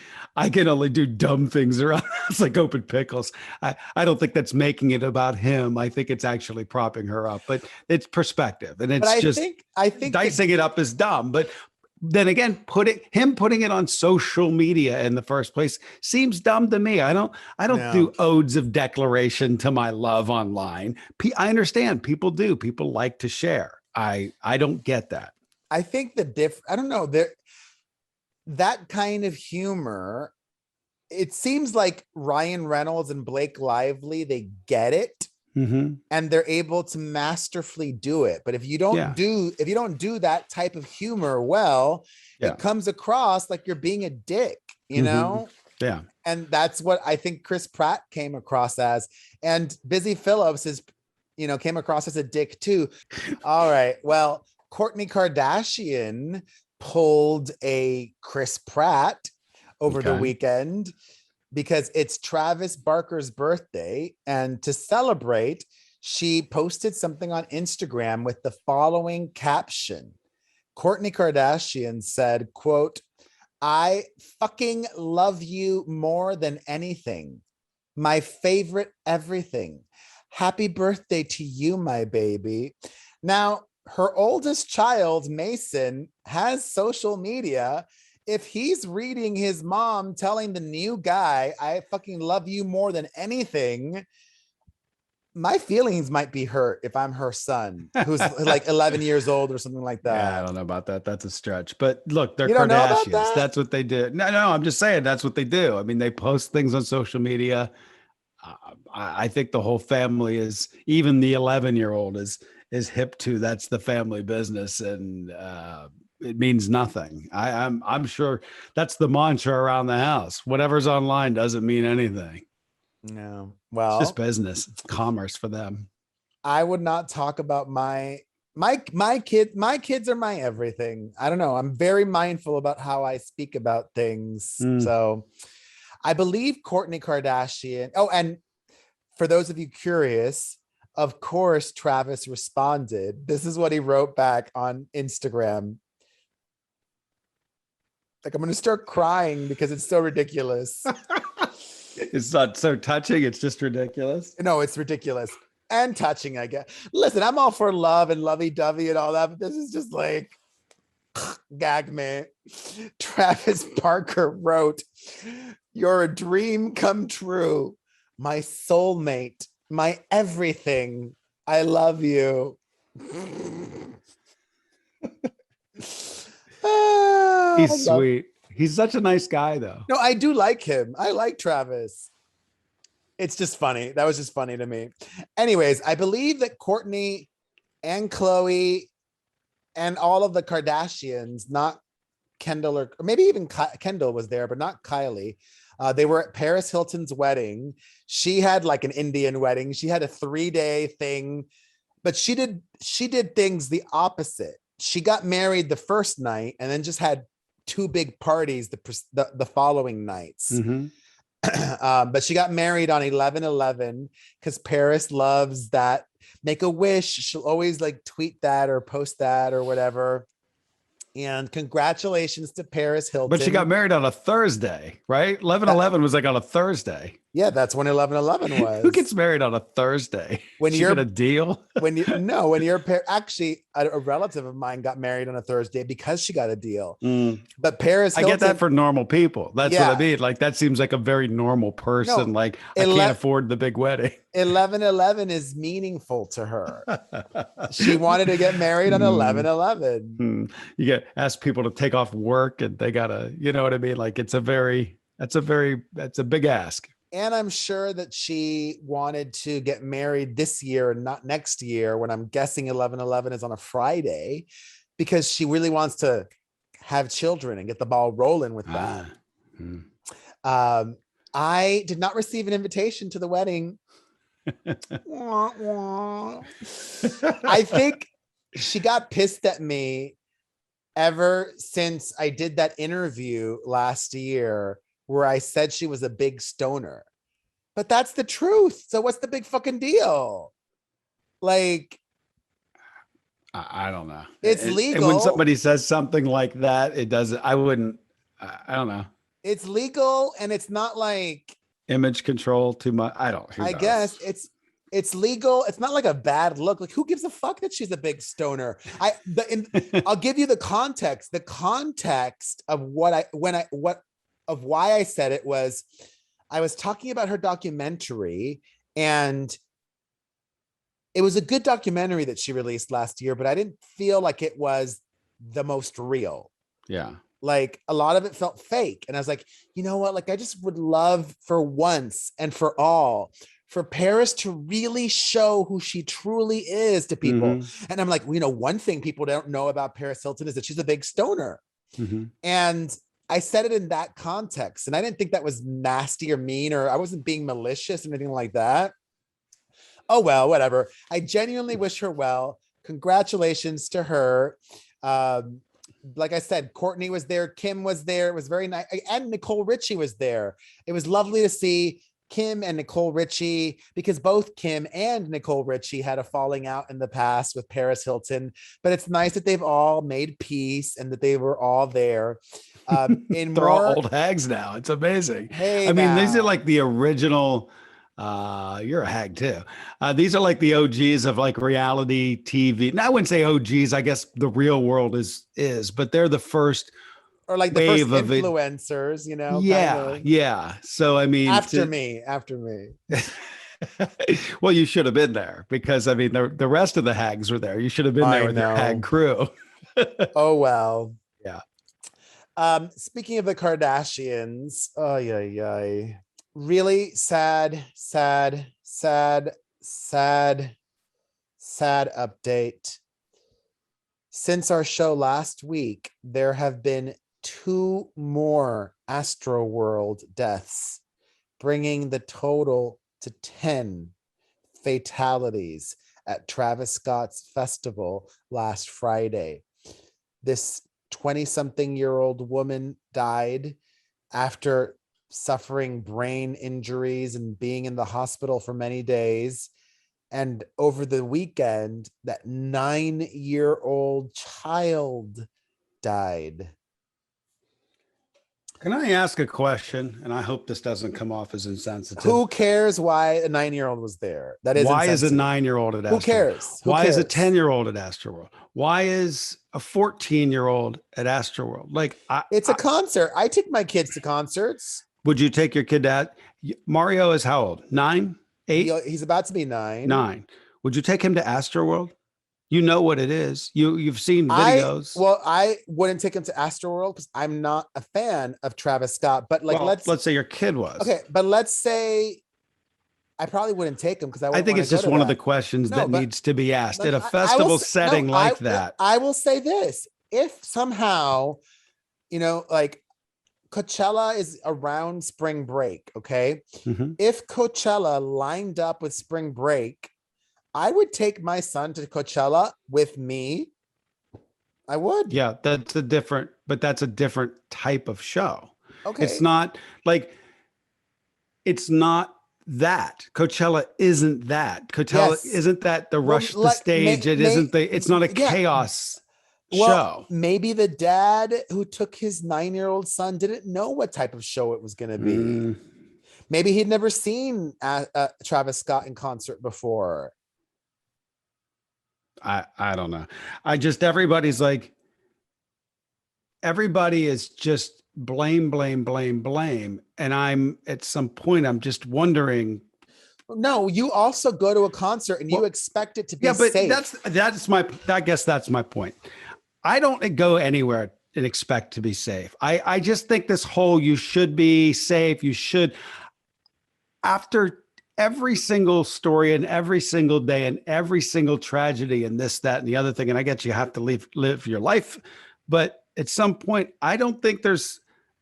can only do dumb things around. It's like open pickles. I don't think that's making it about him. I think it's actually propping her up, but it's perspective and it's I think dicing it up is dumb, but then again, putting it on social media in the first place seems dumb to me. I don't do odes of declaration to my love online. I understand people do. People like to share. I don't get that. I think I don't know, that kind of humor, it seems like Ryan Reynolds and Blake Lively, they get it. and they're able to masterfully do it. But if you don't do that type of humor well, it comes across like you're being a dick, you know? Yeah. And that's what I think Chris Pratt came across as. And Busy Phillips is, came across as a dick too. All right. Well, Kourtney Kardashian pulled a Chris Pratt over the weekend because it's Travis Barker's birthday. And to celebrate, she posted something on Instagram with the following caption. Kourtney Kardashian said, quote, "I fucking love you more than anything. My favorite everything. Happy birthday to you, my baby." Now, her oldest child, Mason, has social media. If he's reading his mom telling the new guy, "I fucking love you more than anything," my feelings might be hurt if I'm her son, who's like 11 years old or something like that. Yeah, I don't know about that. That's a stretch. But look, they're You don't know about Kardashians. that? That's what they do. No, I'm just saying that's what they do. I mean, they post things on social media. I think the whole family is, even the 11-year-old is hip to that's the family business, and it means nothing. I'm sure that's the mantra around the house. Whatever's online doesn't mean anything. No. It's Well, just business. It's commerce for them. I would not talk about my kids are my everything. I don't know. I'm very mindful about how I speak about things. So I believe Kourtney Kardashian. Oh, and for those of you curious, of course, Travis responded. This is what he wrote back on Instagram. Like, I'm going to start crying because it's so ridiculous. It's not so touching. It's just ridiculous. No, it's ridiculous and touching, I guess. Listen, I'm all for love and lovey-dovey and all that, but this is just like, gag me. Travis Barker wrote, "You're a dream come true. My soulmate, my everything. I love you." He's sweet. He's such a nice guy, though. No, I do like him. I like Travis. It's just funny. That was just funny to me. Anyways, I believe that Kourtney and Khloe and all of the Kardashians, not Kendall or maybe even Kendall was there, but not Kylie. They were at Paris Hilton's wedding. She had like an Indian wedding. She had a 3-day thing, but she did things the opposite. She got married the first night and then just had 2 big parties the following nights. But she got married on 11/11 because Paris loves that. Make a wish. She'll always like tweet that or post that or whatever. And congratulations to Paris Hilton. But she got married on a Thursday, right? 11/11 was like on a Thursday. Yeah, that's when 11/11 was. Who gets married on a Thursday? When she you're get a deal? when you're actually a relative of mine got married on a Thursday because she got a deal. But Paris Hilton, I get that for normal people. That's what I mean. Like, that seems like a very normal person. No, like, I can't afford the big wedding. 11/11 is meaningful to her. She wanted to get married on 11/11. You get ask people to take off work and they gotta, you know what I mean? Like, that's a big ask. And I'm sure that she wanted to get married this year and not next year, when I'm guessing 11/11 is on a Friday, because she really wants to have children and get the ball rolling with that. I did not receive an invitation to the wedding. I think she got pissed at me ever since I did that interview last year where I said she was a big stoner. But that's the truth. So what's the big fucking deal? Like, I don't know. It's legal. And when somebody says something like that, it doesn't, I don't know. It's legal and it's not like image control too much. I guess it's legal. It's not like a bad look. Like, who gives a fuck that she's a big stoner? I'll give you the context. The context of why I said it was, I was talking about her documentary, and it was a good documentary that she released last year, but I didn't feel like it was the most real. Yeah. Like, a lot of it felt fake. And I was like, you know what? Like, I just would love for once and for all for Paris to really show who she truly is to people. And I'm like, one thing people don't know about Paris Hilton is that she's a big stoner. And I said it in that context. And I didn't think that was nasty or mean, or I wasn't being malicious or anything like that. Oh, well, whatever. I genuinely wish her well. Congratulations to her. Like I said, Courtney was there. Kim was there. It was very nice. And Nicole Richie was there. It was lovely to see Kim and Nicole Richie, because both Kim and Nicole Richie had a falling out in the past with Paris Hilton. But it's nice that they've all made peace and that they were all there. They're all old hags now. It's amazing. Hey, I mean, these are like the original. You're a hag too. These are like the OGs of like reality TV. Now I wouldn't say OGs. I guess the real world is, but they're the first, or like the first influencers, Yeah, yeah. So I mean, after me. Well, you should have been there, because I mean, the rest of the hags were there. You should have been there with your hag crew. Oh well. Yeah. Speaking of the Kardashians, really sad update. Since our show last week, there have been 2 more Astroworld deaths, bringing the total to 10 fatalities at Travis Scott's festival last Friday. This 20-something-year-old woman died after suffering brain injuries and being in the hospital for many days. And over the weekend, that 9-year-old child died. Can I ask a question? And I hope this doesn't come off as insensitive. Who cares why a 9-year-old was there? That is why insensitive. Is a 9-year-old at Astroworld? Who cares? Why is a 10-year-old at Astroworld? Why is a 14-year-old at Astroworld? Like, it's a concert. I take my kids to concerts. Would you take your kid to Mario is how old? 9, 8? He's about to be 9. 9. Would you take him to Astroworld? You know what it is. You've seen videos. I wouldn't take him to Astroworld because I'm not a fan of Travis Scott. But like, let's say your kid was. Okay, but let's say I probably wouldn't take him because I think it's just one of the questions that needs to be asked at a festival setting like that. I will say this: if somehow, like Coachella is around spring break, okay? If Coachella lined up with spring break, I would take my son to Coachella with me. I would. Yeah, that's a different type of show. Okay. It's not that. Coachella isn't that. Coachella isn't that the rush to stage. It's not a chaos show. Maybe the dad who took his 9-year-old son didn't know what type of show it was going to be. Maybe he'd never seen Travis Scott in concert before. I don't know. Everybody is just blame. And at some point, I'm just wondering. No, you also go to a concert and you expect it to be safe. I guess that's my point. I don't go anywhere and expect to be safe. I just think this whole, you should be safe. You should, after every single story and every single day and every single tragedy and this, that, and the other thing. And I get you have to live your life. But at some point, I don't think there's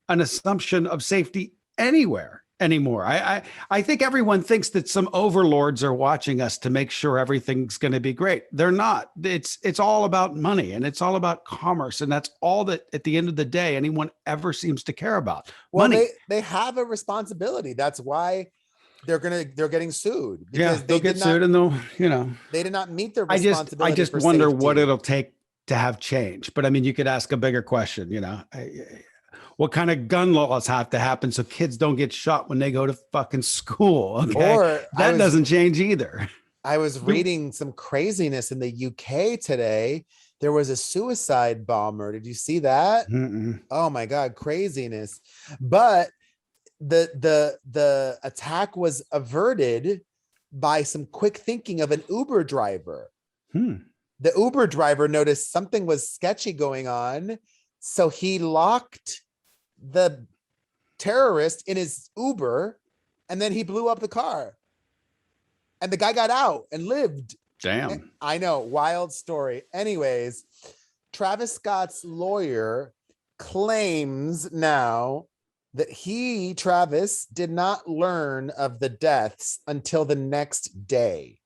an assumption of safety anywhere anymore. I think everyone thinks that some overlords are watching us to make sure everything's going to be great. They're not. It's all about money and it's all about commerce. And that's all that at the end of the day, anyone ever seems to care about. Well, money. They have a responsibility. That's why they're getting sued. Because they'll get sued and they did not meet their responsibility. I just wonder what it'll take to have change. But I mean, you could ask a bigger question, what kind of gun laws have to happen so kids don't get shot when they go to fucking school? Okay. Or that doesn't change either. I was reading some craziness in the UK today. There was a suicide bomber. Did you see that? Mm-mm. Oh my God, craziness. But the attack was averted by some quick thinking of an Uber driver. The Uber driver noticed something was sketchy going on, so he locked the terrorist in his Uber and then he blew up the car. and the guy got out and lived. Damn. I know, wild story. Anyways, Travis Scott's lawyer claims now that Travis did not learn of the deaths until the next day.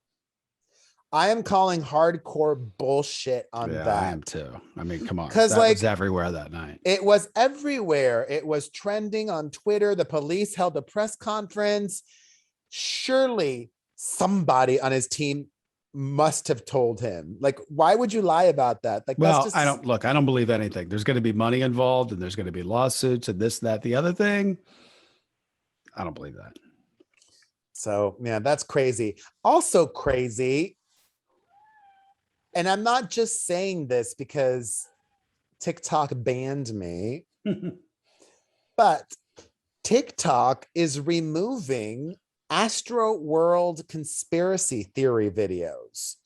I am calling hardcore bullshit on that. I am too. I mean, come on. Because that was everywhere that night. It was everywhere. It was trending on Twitter. The police held a press conference. Surely somebody on his team must have told him. Like, why would you lie about that? Like, well, that's just... I don't believe anything. There's going to be money involved and there's going to be lawsuits and this, that, the other thing. I don't believe that. So, yeah, that's crazy. Also crazy. And I'm not just saying this because TikTok banned me, but TikTok is removing Astroworld conspiracy theory videos.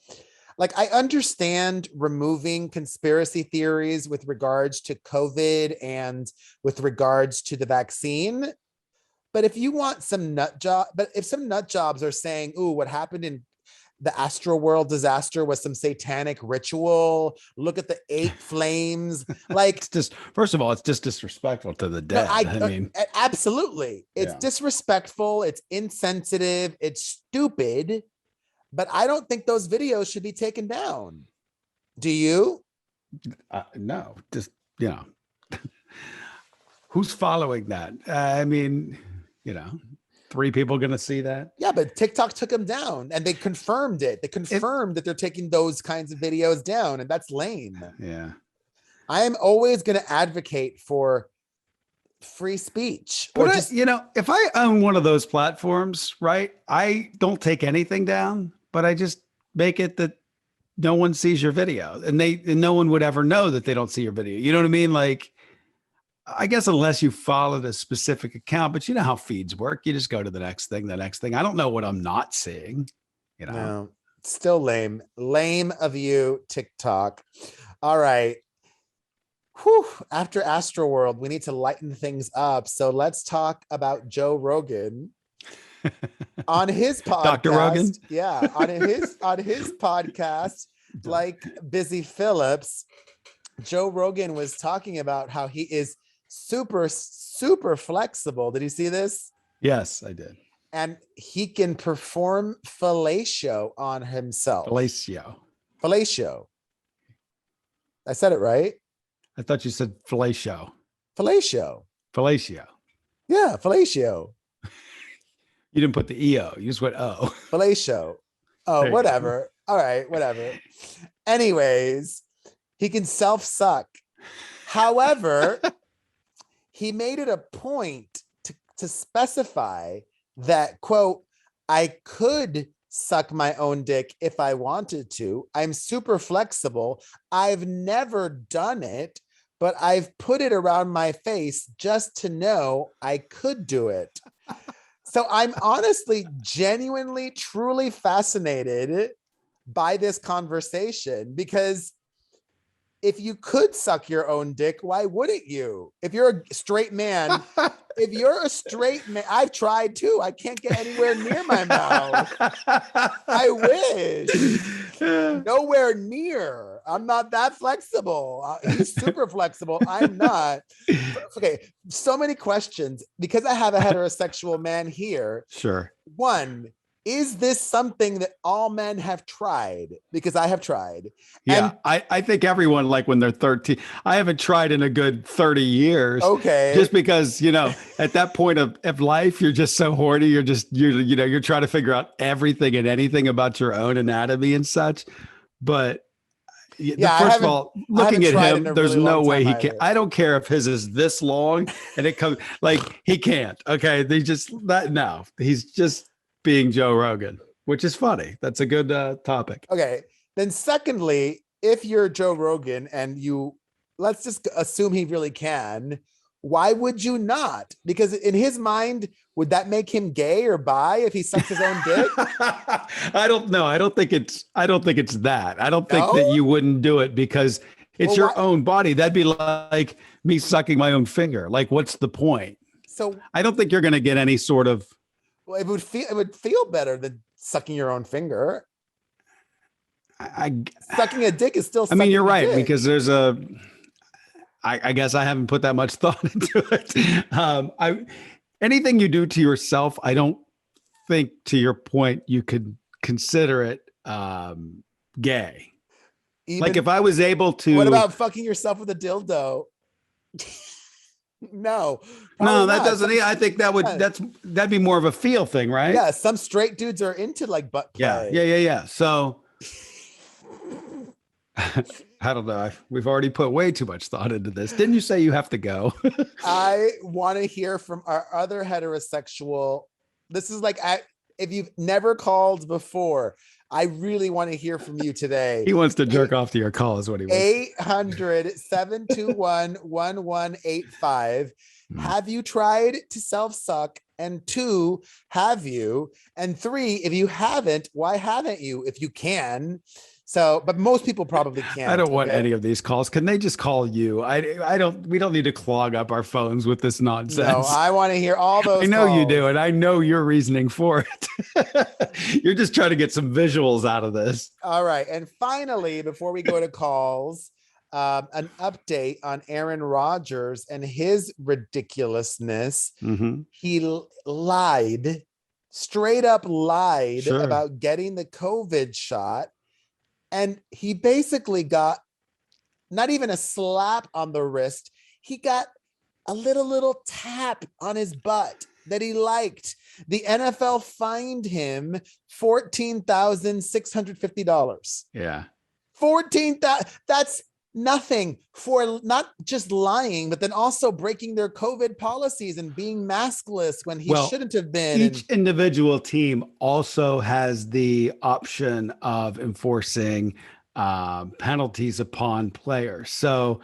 Like, I understand removing conspiracy theories with regards to COVID and with regards to the vaccine. But if you want some if some nut jobs are saying, ooh, what happened in the Astroworld disaster was some satanic ritual. Look at the 8 flames. Like, it's just, first of all, it's just disrespectful to the dead. I mean, absolutely. It's disrespectful. It's insensitive. It's stupid. But I don't think those videos should be taken down. Do you? No, just, who's following that? I mean, 3 people going to see that? Yeah, but TikTok took them down and they confirmed it. They confirmed that they're taking those kinds of videos down, and that's lame. Yeah. I am always going to advocate for free speech. Or just, if I own one of those platforms, right, I don't take anything down, but I just make it that no one sees your video and no one would ever know that they don't see your video. You know what I mean? Like, I guess unless you followed a specific account, but you know how feeds work. You just go to the next thing. I don't know what I'm not seeing, No, still lame. Lame of you, TikTok. All right. Whew. After Astroworld, we need to lighten things up. So let's talk about Joe Rogan. On his podcast. Dr. Rogan? Yeah, on his podcast, like Busy Phillips, Joe Rogan was talking about how he is super, super flexible. Did you see this? Yes, I did. And he can perform fellatio on himself. Fellatio. I said it right. I thought you said fellatio. Fellatio. Yeah, fellatio. You didn't put the EO. You just went O. Fellatio. Oh, whatever. All right, whatever. Anyways, he can self-suck. However, he made it a point to specify that, quote, I could suck my own dick if I wanted to. I'm super flexible. I've never done it, but I've put it around my face just to know I could do it. So I'm honestly, genuinely, truly fascinated by this conversation, because if you could suck your own dick, why wouldn't you? If you're a straight man, I've tried too. I can't get anywhere near my mouth. I wish. Nowhere near. I'm not that flexible. He's super flexible. I'm not. Okay. So many questions because I have a heterosexual man here. Sure. One, is this something that all men have tried? Because I have tried. Yeah, and I think everyone, like when they're 13, I haven't tried in a good 30 years. Okay. Just because, at that point of life, you're just so horny. You're trying to figure out everything and anything about your own anatomy and such. But first of all, looking at him, there's no way he can. I don't care if his is this long and it comes like he can't. Okay. He's just being Joe Rogan, which is funny. That's a good topic. Okay. Then secondly, if you're Joe Rogan and let's just assume he really can, why would you not? Because in his mind, would that make him gay or bi if he sucks his own dick? I don't know. I don't think it's that. I don't think that you wouldn't do it because it's your own body. That'd be like me sucking my own finger. Like, what's the point? So I don't think you're going to get any sort of. Well, it would feel better than sucking your own finger. I Sucking a dick is still I mean, sucking you're a right, dick. because there's I guess I haven't put that much thought into it. Anything you do to yourself, I don't think, to your point, you could consider it gay. Like if I was able What to, about fucking yourself with a dildo? No, no, probably that not. doesn't. I think that'd be more of a feel thing, right? Yeah, some straight dudes are into like butt Yeah, play. yeah. So I don't know. We've already put way too much thought into this. Didn't you say you have to go? I want to hear from our other heterosexual. This is like, if you've never called before, I really want to hear from you today. He wants to jerk off to your call, is what he wants. 800-721-1185. Have you tried to self-suck? And 2, have you? And 3, if you haven't, why haven't you? If you can. So, but most people probably can't. I don't want any of these calls. Can they just call you? I don't, we don't need to clog up our phones with this nonsense. No, I want to hear all those I know calls. you do, and I know your reasoning for it. You're just trying to get some visuals out of this. All right. And finally, before we go to calls, an update on Aaron Rodgers and his ridiculousness. Mm-hmm. He lied, straight up lied Sure. about getting the COVID shot. And he basically got not even a slap on the wrist. He got a little tap on his butt that he liked. The NFL fined him $14,650. Yeah. 14,000. That's nothing for not just lying, but then also breaking their COVID policies and being maskless when he shouldn't have been. Each individual team also has the option of enforcing penalties upon players. So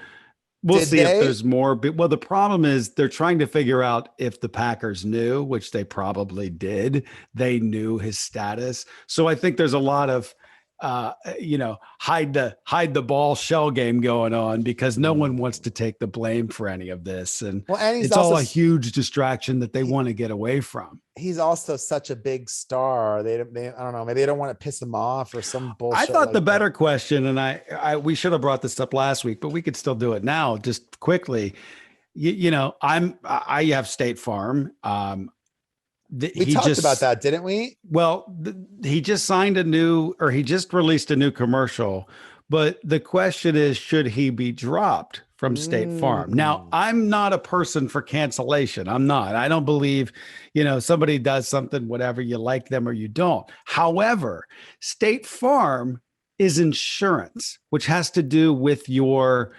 we'll see if there's more. Well, the problem is they're trying to figure out if the Packers knew, which they probably did. They knew his status. So I think there's a lot of hide the ball shell game going on, because no one wants to take the blame for any of this. And it's all a huge distraction that they want to get away from. He's also such a big star. They I don't know, maybe they don't want to piss him off or some bullshit. I thought the better question, and we should have brought this up last week, but we could still do it now, just quickly. I have State Farm. We talked about that, didn't we? Well, he just he just released a new commercial, but the question is, should he be dropped from State Farm? Now, I'm not a person for cancellation. I'm not. I don't believe, somebody does something, whatever, you like them or you don't. However, State Farm is insurance, which has to do with your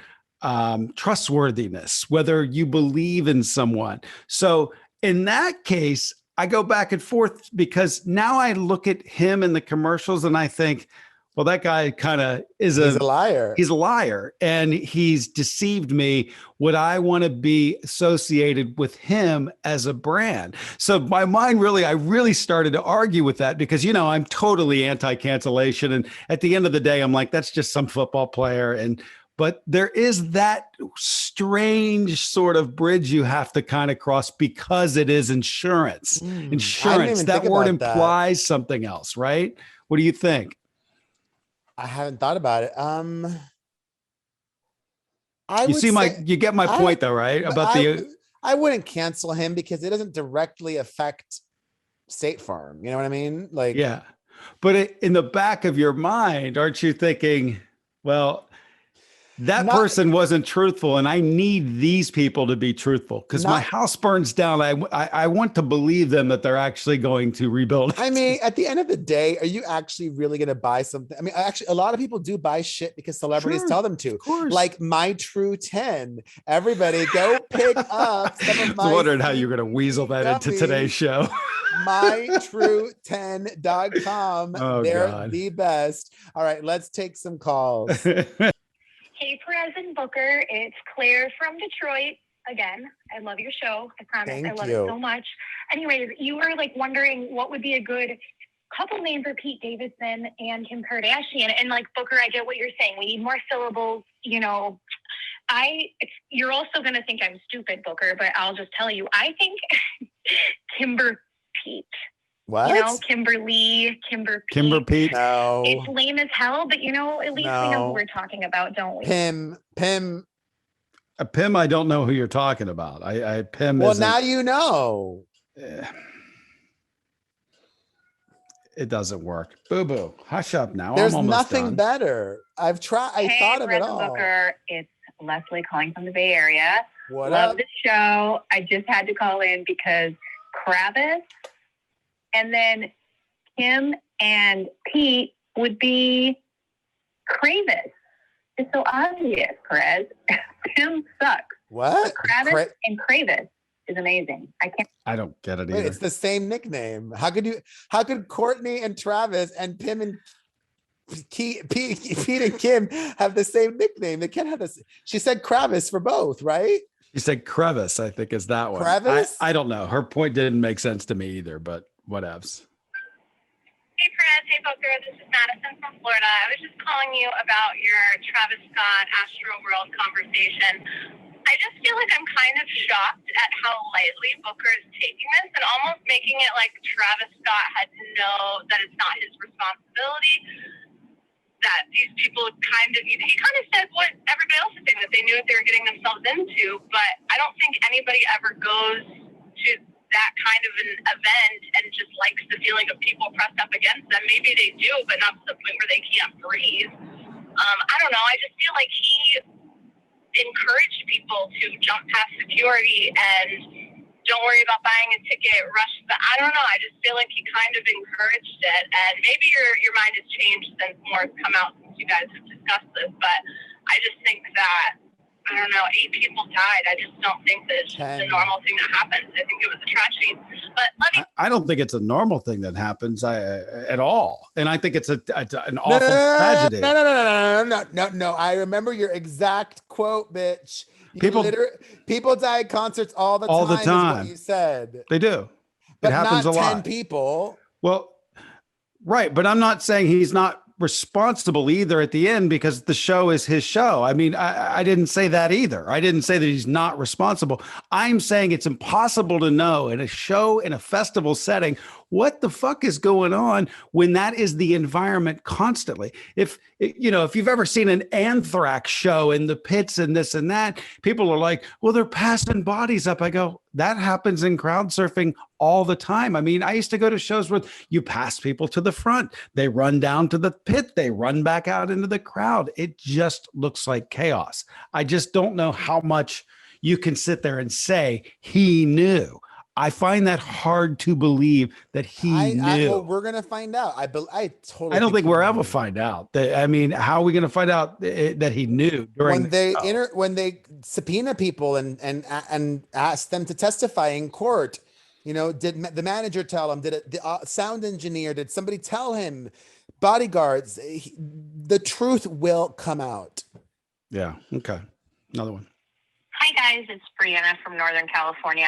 trustworthiness, whether you believe in someone. So in that case, I go back and forth, because now I look at him in the commercials and I think, well, that guy kind of he's a liar. He's a liar, and he's deceived me. Would I want to be associated with him as a brand? So my mind I really started to argue with that, because, I'm totally anti-cancellation. And at the end of the day, I'm like, that's just some football player. But there is that strange sort of bridge you have to kind of cross, because it is insurance. Insurance, that word implies something else, right? What do you think? I haven't thought about it. You get my point though, right? I wouldn't cancel him because it doesn't directly affect State Farm. You know what I mean? Like, yeah. But in the back of your mind, aren't you thinking, well, that person wasn't truthful, and I need these people to be truthful, because my house burns down. I want to believe them that they're actually going to rebuild it. I mean, at the end of the day, are you actually really going to buy something? I mean, actually, a lot of people do buy shit because celebrities tell them to. Like My True 10. Everybody go pick up some of my... I was wondering how you're going to weasel that into today's show. mytrue10.com. They're the best. All right, let's take some calls. Hey, Perez and Booker. It's Claire from Detroit. Again, I love your show. I promise. I love it so much. Anyways, you were like wondering what would be a good couple name for Pete Davidson and Kim Kardashian. And like, Booker, I get what you're saying. We need more syllables. You're also going to think I'm stupid, Booker, but I'll just tell you, I think Kimber Pete. What? You know, Kimberly, Kimber Pete. No. It's lame as hell, but you know, at least we know who we're talking about, don't we? Pim. Pim, I don't know who you're talking about. Pim. Well, now you know. It doesn't work. Boo boo. Hush up now. There's I'm almost nothing done. better. I've tried. I thought of it all. Booker, it's Leslie calling from the Bay Area. What Love up? the show. I just had to call in because Kravis and then Kim and Pete would be Kravis. It's so obvious, Perez. Tim sucks. What? Kravis and Kravis is amazing. I don't get it Wait, either. it's the same nickname. How could Courtney and Travis and Pim and Pete and Kim have the same nickname? They can't have this. She said Kravis for both, right? You said crevice, I think is that one. Crevice? I don't know. Her point didn't make sense to me either, but whatevs. Hey, Perez. Hey, Booker. This is Madison from Florida. I was just calling you about your Travis Scott Astroworld conversation. I just feel like I'm kind of shocked at how lightly Booker is taking this and almost making it like Travis Scott had to know that it's not his responsibility, that these people he kind of said what everybody else is saying, that they knew what they were getting themselves into, but I don't think anybody ever goes to that kind of an event and just likes the feeling of people pressed up against them. Maybe they do, but not to the point where they can't breathe. I don't know. I just feel like he encouraged people to jump past security and don't worry about buying a ticket, rush. But I don't know. I just feel like he kind of encouraged it. And maybe your mind has changed since more has come out since you guys have discussed this. But I just think that, I don't know, 8 people died. I just don't think that it's just a normal thing that happens. I think it was a tragedy. But I don't think it's a normal thing that happens at all. And I think it's an awful tragedy. No. I remember your exact quote, bitch. People die at concerts all the time. Is what you said. They do. But it happens not a 10 lot. people. Well, right. But I'm not saying he's not responsible either at the end, because the show is his show. I mean, I didn't say that either. I didn't say that he's not responsible. I'm saying it's impossible to know in a show, in a festival setting, what the fuck is going on when that is the environment constantly. If you've ever seen an Anthrax show in the pits and this and that, people are like, well, they're passing bodies up. I go, that happens in crowd surfing all the time. I mean, I used to go to shows where you pass people to the front, they run down to the pit, they run back out into the crowd. It just looks like chaos. I just don't know how much you can sit there and say he knew. I find that hard to believe that he knew. Well, we're gonna find out. I don't think we're ever find out. I mean, how are we going to find out that he knew during when they subpoena people and ask them to testify in court? Did the manager tell him? Did the sound engineer? Did somebody tell him? Bodyguards. The truth will come out. Yeah. Okay. Another one. Hi guys, it's Brianna from Northern California.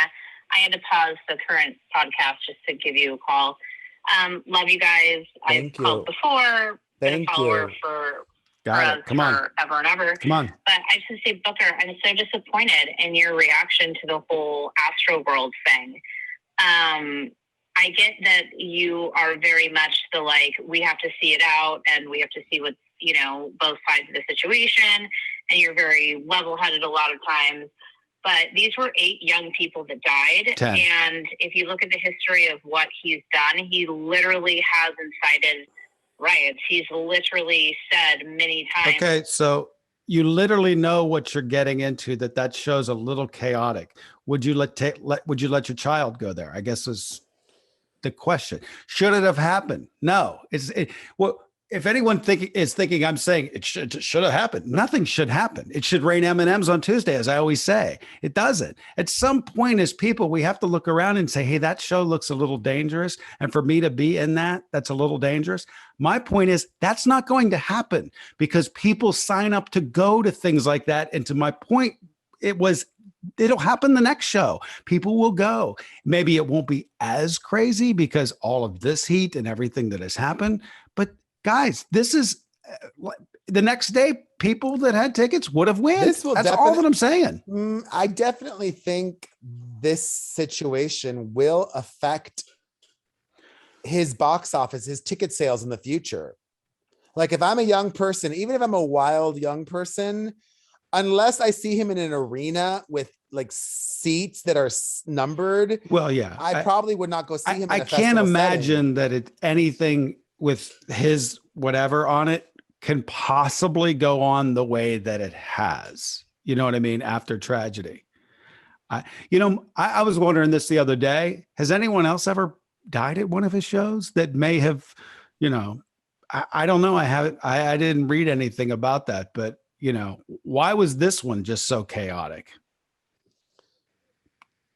I had to pause the current podcast just to give you a call. Love you guys. I've called before. Thank you. Got it. Come on. Forever and ever. Come on. But I just want to say, Booker, I'm so disappointed in your reaction to the whole Astroworld thing. I get that you are very much we have to see it out and we have to see what's, both sides of the situation. And you're very level-headed a lot of times. But these were 8 young people that died. 10. And if you look at the history of what he's done, he literally has incited riots. He's literally said many times. Okay, so you literally know what you're getting into, that show's a little chaotic. Would you let your child go there? I guess is the question. Should it have happened? No. If anyone is thinking I'm saying it should have happened, nothing should happen. It should rain M&Ms on Tuesday, as I always say. It doesn't. At some point as people, we have to look around and say, hey, that show looks a little dangerous. And for me to be in that's a little dangerous. My point is that's not going to happen because people sign up to go to things like that. And to my point, it'll happen the next show. People will go. Maybe it won't be as crazy because all of this heat and everything that has happened. But guys, this is the next day. People that had tickets would have won. That's all that I'm saying. I definitely think this situation will affect his box office, his ticket sales in the future. Like if I'm a young person, even if I'm a wild young person, unless I see him in an arena with like seats that are numbered, well, yeah, I probably would not go see him. I can't imagine that anything with his whatever on it can possibly go on the way that it has. You know what I mean? After tragedy. I was wondering this the other day. Has anyone else ever died at one of his shows that may have, I don't know. I didn't read anything about that, but why was this one just so chaotic?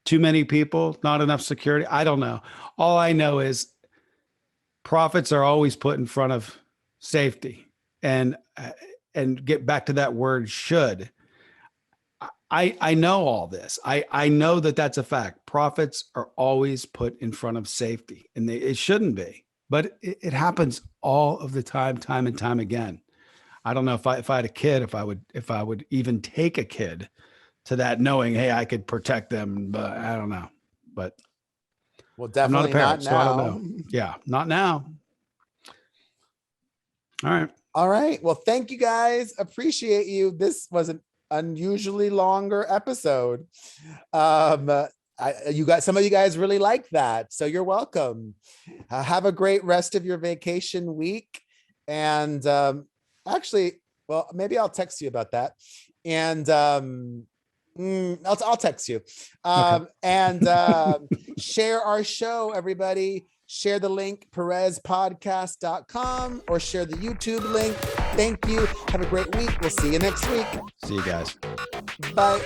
Too many people, not enough security. I don't know. All I know is profits are always put in front of safety, and get back to that word should. I know all this. I know that that's a fact. Profits are always put in front of safety, and it shouldn't be, but it happens all of the time and time again. I don't know if I had a kid, if I would even take a kid to that, knowing, hey, I could protect them, but I don't know. But well, definitely I'm not a parent, now. So I don't know. Yeah, not now. All right. Well, thank you guys. Appreciate you. This was an unusually longer episode. You guys, some of you guys really like that, so you're welcome. Have a great rest of your vacation week, and actually, well, maybe I'll text you about that, and I'll text you, Okay. and share our show, everybody. Share the link, perezpodcast.com, or share the YouTube link. Thank you. Have a great week. We'll see you next week. See you guys. Bye.